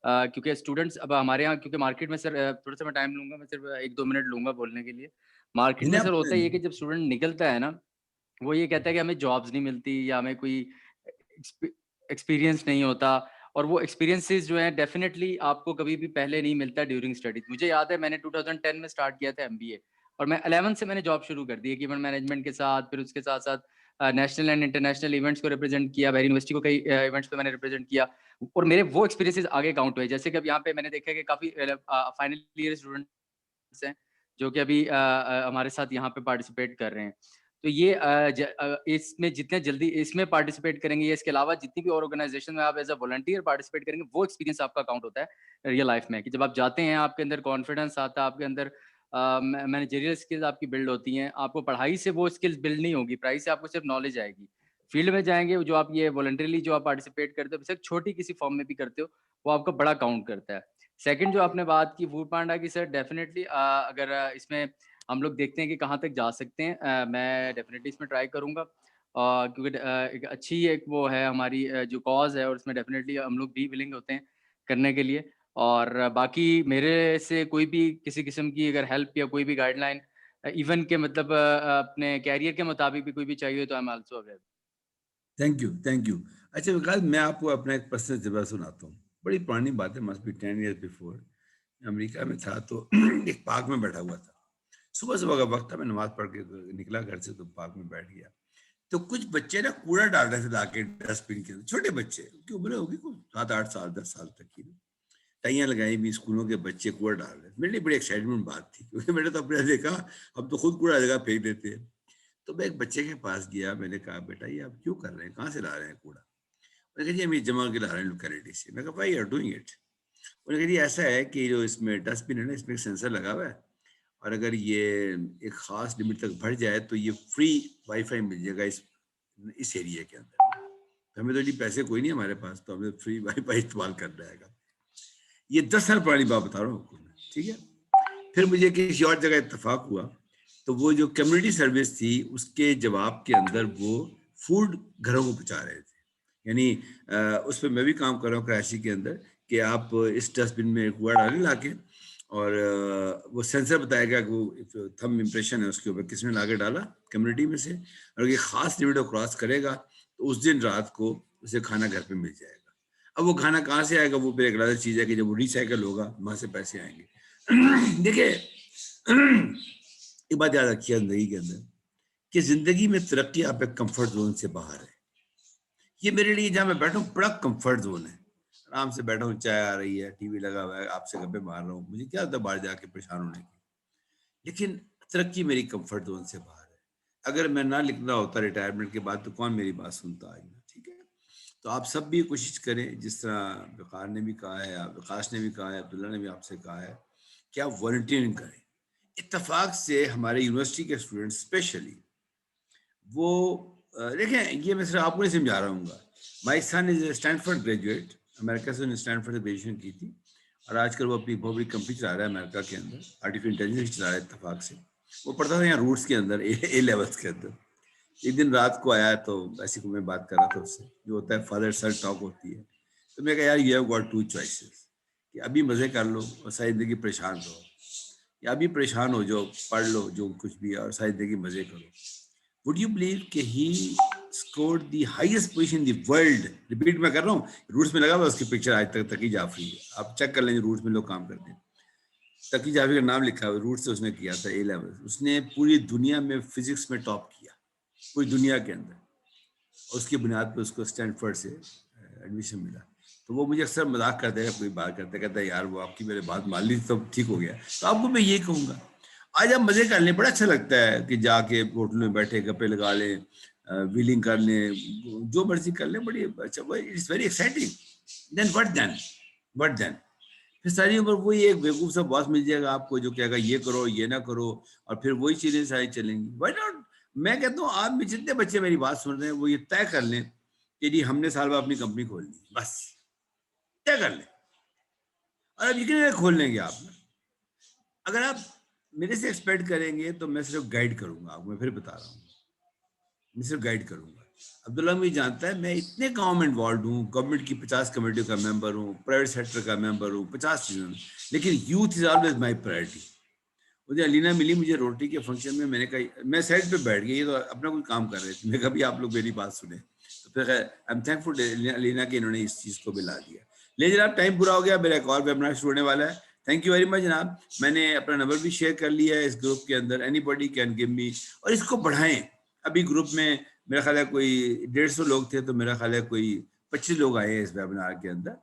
کیونکہ اسٹوڈنٹس اب ہمارے یہاں, کیونکہ مارکیٹ میں سر تھوڑا سا میں ٹائم لوں گا, میں صرف 1-2 منٹ لوں گا بولنے کے لیے. مارکیٹ میں سر ہوتا ہے یہ کہ جب اسٹوڈنٹ نکلتا ہے نا, وہ یہ کہتا ہے کہ ہمیں جابس نہیں ملتی یا ہمیں کوئی ایکسپیرینس نہیں ہوتا, اور وہ ایکسپیرینسز جو ہیں ڈیفینیٹلی آپ کو کبھی بھی پہلے نہیں ملتا ڈیورنگ اسٹڈیز. مجھے یاد ہے میں نے 2010 میں اسٹارٹ کیا تھا MBA, اور میں 11 سے میں نے جاب شروع کر دی ایونٹ مینجمنٹ کے ساتھ. پھر اس کے ساتھ ساتھ نیشنل اینڈ انٹرنیشنل ایونٹس کو ریپرزینٹ کیا, بحری یونیورسٹی کو کئی ایونٹس پہ میں نے ریپرزینٹ کیا, اور میرے وہ ایکسپیرینسز آگے کاؤنٹ ہوئے. جیسے کہ اب یہاں پہ میں نے دیکھا کہ کافی فائنل ایئر اسٹوڈنٹس ہیں جو کہ ابھی ہمارے ساتھ یہاں پہ پارٹیسپیٹ کر رہے ہیں. تو یہ اس میں جتنے جلدی اس میں پارٹیسپیٹ کریں گے, اس کے علاوہ جتنی بھی اور آرگنائزیشن میں آپ ایز اے والنٹیئر پارٹیسپیٹ کریں گے, وہ ایکسپیرینس آپ کا کاؤنٹ ہوتا ہے ریئل لائف میں. کہ جب آپ جاتے ہیں آپ کے اندر کانفیڈنس آتا ہے, آپ کے اندر مینیجریل اسکلز آپ کی بلڈ ہوتی ہیں. آپ کو پڑھائی سے وہ اسکلز بلڈ نہیں ہوگی, پڑھائی سے آپ کو صرف نالج آئے گی. فیلڈ میں جائیں گے, جو آپ یہ والنٹریلی جو آپ پارٹیسپیٹ کرتے ہو, صرف چھوٹی کسی فارم میں بھی کرتے ہو, وہ آپ کا بڑا کاؤنٹ کرتا ہے. سیکنڈ جو آپ نے بات کی فوڈ پانڈا کی, سر ڈیفینیٹلی اگر اس میں ہم لوگ دیکھتے ہیں کہ کہاں تک جا سکتے ہیں, میں ڈیفینیٹلی اس میں ٹرائی کروں گا, کیونکہ ایک اچھی ایک وہ ہے ہماری جو کاز ہے, اور اس میں ڈیفینیٹلی ہم لوگ بھی ولنگ ہوتے ہیں کرنے کے لیے. اور باقی میرے سے کوئی بھی کسی قسم کی اگر ہیلپ یا کوئی بھی گائیڈ لائن ایون کے مطلب اپنے کیریئر کے مطابق بھی کوئی بھی چاہیے تو I am also available. Thank you. اچھا وقاص, میں آپ کو اپنا ایک پرسنل تجربہ سناتا ہوں. بڑی پرانی بات ہے, مسٹ بی 10 years before. امریکہ میں تھا تو ایک پارک میں بیٹھا ہوا تھا. صبح کا وقت تھا, میں نماز پڑھ کے نکلا گھر سے تو پارک میں بیٹھ گیا. تو کچھ بچے نا کوڑا ڈال رہے تھے لا کے ڈسٹ بن کے, چھوٹے بچے, ان کی عمر ہوگی 7-8 سال 10 سال تک کی. ٹائیاں لگائی بھی اسکولوں کے بچے کوڑا ڈال رہے ہیں. میرے لیے بڑی ایکسائٹمنٹ بات تھی کیونککہ میں نے تو اپنے دیکھا ہم تو خود کوڑا جگہ پھینک دیتے ہیں. تو میں ایک بچے کے پاس گیا, میں نے کہا بیٹا یہ آپ کیوں کر رہے ہیں, کہاں سے لا رہے ہیں کوڑا؟ میں نے کہا جی ہم یہ جمع کے لا رہے ہیں لوکیلٹی سے. میں کہا بھائی یو آر ڈوئنگ اٹ. انہوں نے کہا جی ایسا ہے کہ جو اس میں ڈسٹ بن ہے نا اس میں ایک سینسر لگا ہوا ہے اور اگر یہ ایک خاص لمٹ تک بڑھ جائے تو یہ فری وائی فائی مل جائے گا اس ایریا کے اندر. ہمیں تو جی پیسے کوئی نہیں ہمارے پاس, تو ہمیں فری وائی فائی استعمال کرنا ہے گا. یہ 10 سال پرانی بات بتا رہا ہوں آپ کو میں, ٹھیک ہے. پھر مجھے کسی اور جگہ اتفاق ہوا تو وہ جو کمیونٹی سروس تھی اس کے جواب کے اندر وہ فوڈ گھروں کو پہنچا رہے تھے. یعنی اس پہ میں بھی کام کر رہا ہوں کراچی کے اندر کہ آپ اس ڈسٹ بن میں کوڑا ڈالیں لا کے, اور وہ سینسر بتائے گا کہ وہ تھم امپریشن ہے اس کے اوپر کس نے لا کے ڈالا کمیونٹی میں سے, اور یہ خاص لمٹ کو کراس کرے گا تو اس دن رات کو اسے کھانا گھر پہ مل جائے گا. اب وہ کھانا کہاں سے آئے گا وہ پھر ایک الگ چیز ہے کہ جب وہ ریسائیکل ہوگا وہاں سے پیسے آئیں گے. دیکھیں ایک بات یاد رکھیے زندگی کے اندر کہ زندگی میں ترقی آپ ایک کمفرٹ زون سے باہر ہے. یہ میرے لیے جہاں میں بیٹھا ہوں بڑا کمفرٹ زون ہے, آرام سے بیٹھا ہوں, چائے آ رہی ہے, ٹی وی لگا ہوا ہے, آپ سے گپے مار رہا ہوں, مجھے کیا ہوتا ہے باہر جا کے پریشان ہونے کی. لیکن ترقی میری کمفرٹ زون سے باہر ہے. اگر میں نہ لکھنا ہوتا ریٹائرمنٹ کے بعد تو کون میری بات سنتا آج میں, ٹھیک ہے. تو آپ سب بھی کوشش کریں جس طرح وقار نے بھی کہا ہے, وقاص نے بھی کہا ہے, عبداللہ نے بھی آپ سے کہا ہے کہ آپ والنٹیئرنگ کریں. اتفاق سے ہمارے یونیورسٹی کے اسٹوڈنٹ اسپیشلی وہ دیکھیں, یہ میں صرف آپ کو نہیں سمجھا رہا ہوں گا. مائی سن از اے اسٹینفورڈ گریجویٹ, امریکہ سے انہوں نے اسٹینفورڈ سے گریجویشن کی تھی اور آج کل وہ اپنی بہت بڑی کمپنی چلا رہا ہے امریکہ کے اندر, آرٹیفیشل انٹیلیجنس چلا رہا ہے. اتفاق سے وہ پڑھتا تھا یہاں روٹس کے اندر اے لیولس کے اندر. ایک دن رات کو آیا تو ایسی کو میں بات کر رہا تھا اس سے, جو ہوتا ہے فادر سن ٹاک ہوتی ہے. تو میں کہا یار you have got two choices کہ ابھی مزے کر لو اور ساری زندگی پریشان رہو, یا ابھی پریشان ہو جو پڑھ لو جو کچھ بھی اور ساری زندگی مزے کرو. وڈ یو بلیو کہ he scored the highest position in the world. Repeat میں کر رہا ہوں, روٹس میں لگا ہوا اس کی پکچر آج تک تقی جعفری ہے, آپ چیک کر لیں روٹس میں لوگ کام کرتے ہیں. تقی جعفری کا نام لکھا ہوا, روٹس سے اس نے کیا تھا اے لیول. اس نے پوری دنیا میں فزکس میں ٹاپ کیا, پوری دنیا کے اندر. اس کی بنیاد پہ اس کو اسٹینفورڈ سے ایڈمیشن ملا. تو وہ مجھے اکثر مذاق کرتے ہیں, کوئی بات کرتے کہتا ہے یار وہ آپ کی میرے بات مان لی تو ٹھیک ہو گیا. تو آپ کو میں یہ کہوں گا آج آپ مزے کر لیں, بڑا اچھا لگتا ہے کہ جا کے ہوٹل میں بیٹھے گپے لگا لیں, ویلنگ کر لیں, جو مرضی کر لیں, بڑی اچھا, it's very exciting. Then what then پھر ساری عمر وہی ایک بیوقوف سا باس مل جائے گا آپ کو جو کہے گا یہ کرو یہ نہ کرو, اور پھر وہی چیزیں ساری چلیں گی. وائی ناٹ, میں کہتا ہوں آپ میں جتنے بچے میری بات سن رہے ہیں وہ یہ طے کر لیں کہ جی ہم نے سال بعد اپنی کمپنی کھولنی ہے, بس طے کر لیں. اور اب یقین کھول لیں گے آپ. اگر آپ میرے سے ایکسپیکٹ کریں گے تو میں صرف گائیڈ کروں گا آپ کو, میں پھر بتا رہا ہوں میں صرف گائیڈ کروں گا. عبداللہ مجھے جانتا ہے میں اتنے کام میں انوالوڈ ہوں, گورنمنٹ کی 50 کمیٹیوں کا ممبر ہوں, پرائیویٹ سیکٹر کا ممبر ہوں, 50 چیزوں میں, لیکن youth is always my priority. مجھے علینا ملی مجھے روٹی کے فنکشن میں نے کہا میں سائڈ پہ بیٹھ گئی, یہ تو اپنا کوئی کام کر رہے تھے, میں کہا بھی آپ لوگ میری بات سنیں. تو پھر آئی ایم تھینک فل علینا کہ انہوں نے اس چیز کو بھی لا دیا. لے جناب ٹائم پورا ہو گیا, میرا ایک اور ویبنار شروع ہونے والا ہے. تھینک یو ویری مچ جناب. میں نے اپنا نمبر بھی شیئر کر لیا ہے اس گروپ کے اندر, اینی باڈی کین گیو می, اور اس کو بڑھائیں. ابھی گروپ میں میرا خیال ہے کوئی 150 لوگ تھے, تو میرا خیال ہے کوئی 25 لوگ آئے ہیں اس ویبنار کے اندر.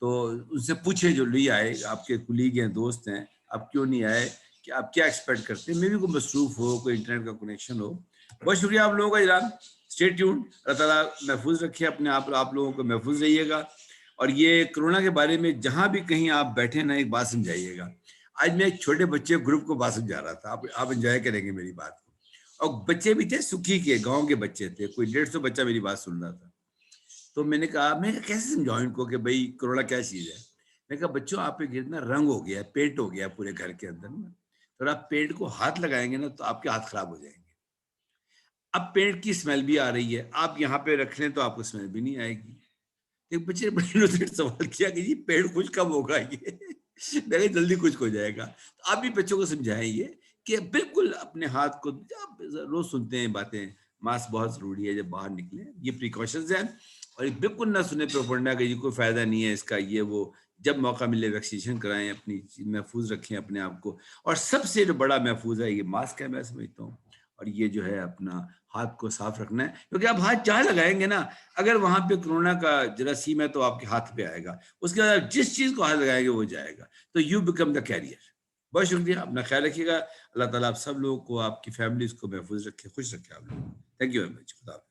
تو ان سے پوچھیں جو نہیں آئے, آپ کے کلیگ ہیں, دوست ہیں, آپ کیوں نہیں آئے, کہ آپ کیا ایکسپیکٹ کرتے ہیں, میں بھی کوئی مصروف ہو, کوئی انٹرنیٹ کا کنیکشن ہو. بہت شکریہ آپ لوگوں کا جناب. Stay tuned. اللہ تعالیٰ محفوظ رکھے اپنے آپ لوگوں کو محفوظ رہیے گا. اور یہ کرونا کے بارے میں جہاں بھی کہیں آپ بیٹھے نا ایک بات سمجھائیے گا. آج میں ایک چھوٹے بچے گروپ کو بات سمجھا رہا تھا, آپ انجوائے کریں گے میری بات کو. اور بچے بھی تھے سکھی کے, گاؤں کے بچے تھے, کوئی 150 بچہ میری بات سن رہا تھا. تو میں نے کہا کیسے سمجھاؤں ان کو کہ بھائی کرونا کیا چیز ہے. میں نے کہا بچوں آپ کے گرنا رنگ ہو گیا, پینٹ ہو گیا پورے گھر کے اندر نا, تو آپ پینٹ کو ہاتھ لگائیں گے نا تو آپ کے ہاتھ خراب ہو جائیں گے. اب پینٹ کی اسمیل بھی آ رہی ہے, آپ یہاں پہ رکھ لیں تو آپ کو اسمیل بھی نہیں آئے گی. ایک بچے نے بڑے سوال کیا کہ جی پینٹ کچھ کم ہوگا, یہ میں کہا جلدی کچھ ہو جائے گا. تو آپ بھی بچوں کو سمجھائیں یہ کہ بالکل اپنے ہاتھ کو, روز سنتے ہیں باتیں, ماسک بہت ضروری ہے جب باہر نکلیں, یہ پریکاشنز ہیں. اور یہ بالکل نہ سنیں پروپیگنڈا کہ یہ کوئی فائدہ نہیں ہے اس کا, یہ وہ. جب موقع ملے ویکسینیشن کرائیں, اپنی محفوظ رکھیں اپنے آپ کو. اور سب سے جو بڑا محفوظ ہے یہ ماسک ہے میں سمجھتا ہوں, اور یہ جو ہے اپنا ہاتھ کو صاف رکھنا ہے، کیونکہ آپ ہاتھ جہاں لگائیں گے نا، اگر وہاں پہ کرونا کا جراثیم ہے تو آپ کے ہاتھ پہ آئے گا، اس کے بعد جس چیز کو ہاتھ لگائیں گے وہ جائے گا، تو یو بیکم دا کیریئر. بہت شکریہ، اپنا خیال رکھیے گا. اللہ تعالیٰ آپ سب لوگوں کو، آپ کی فیملیز کو محفوظ رکھے، خوش رکھے آپ لوگ. Thank you very much. خدا حافظ.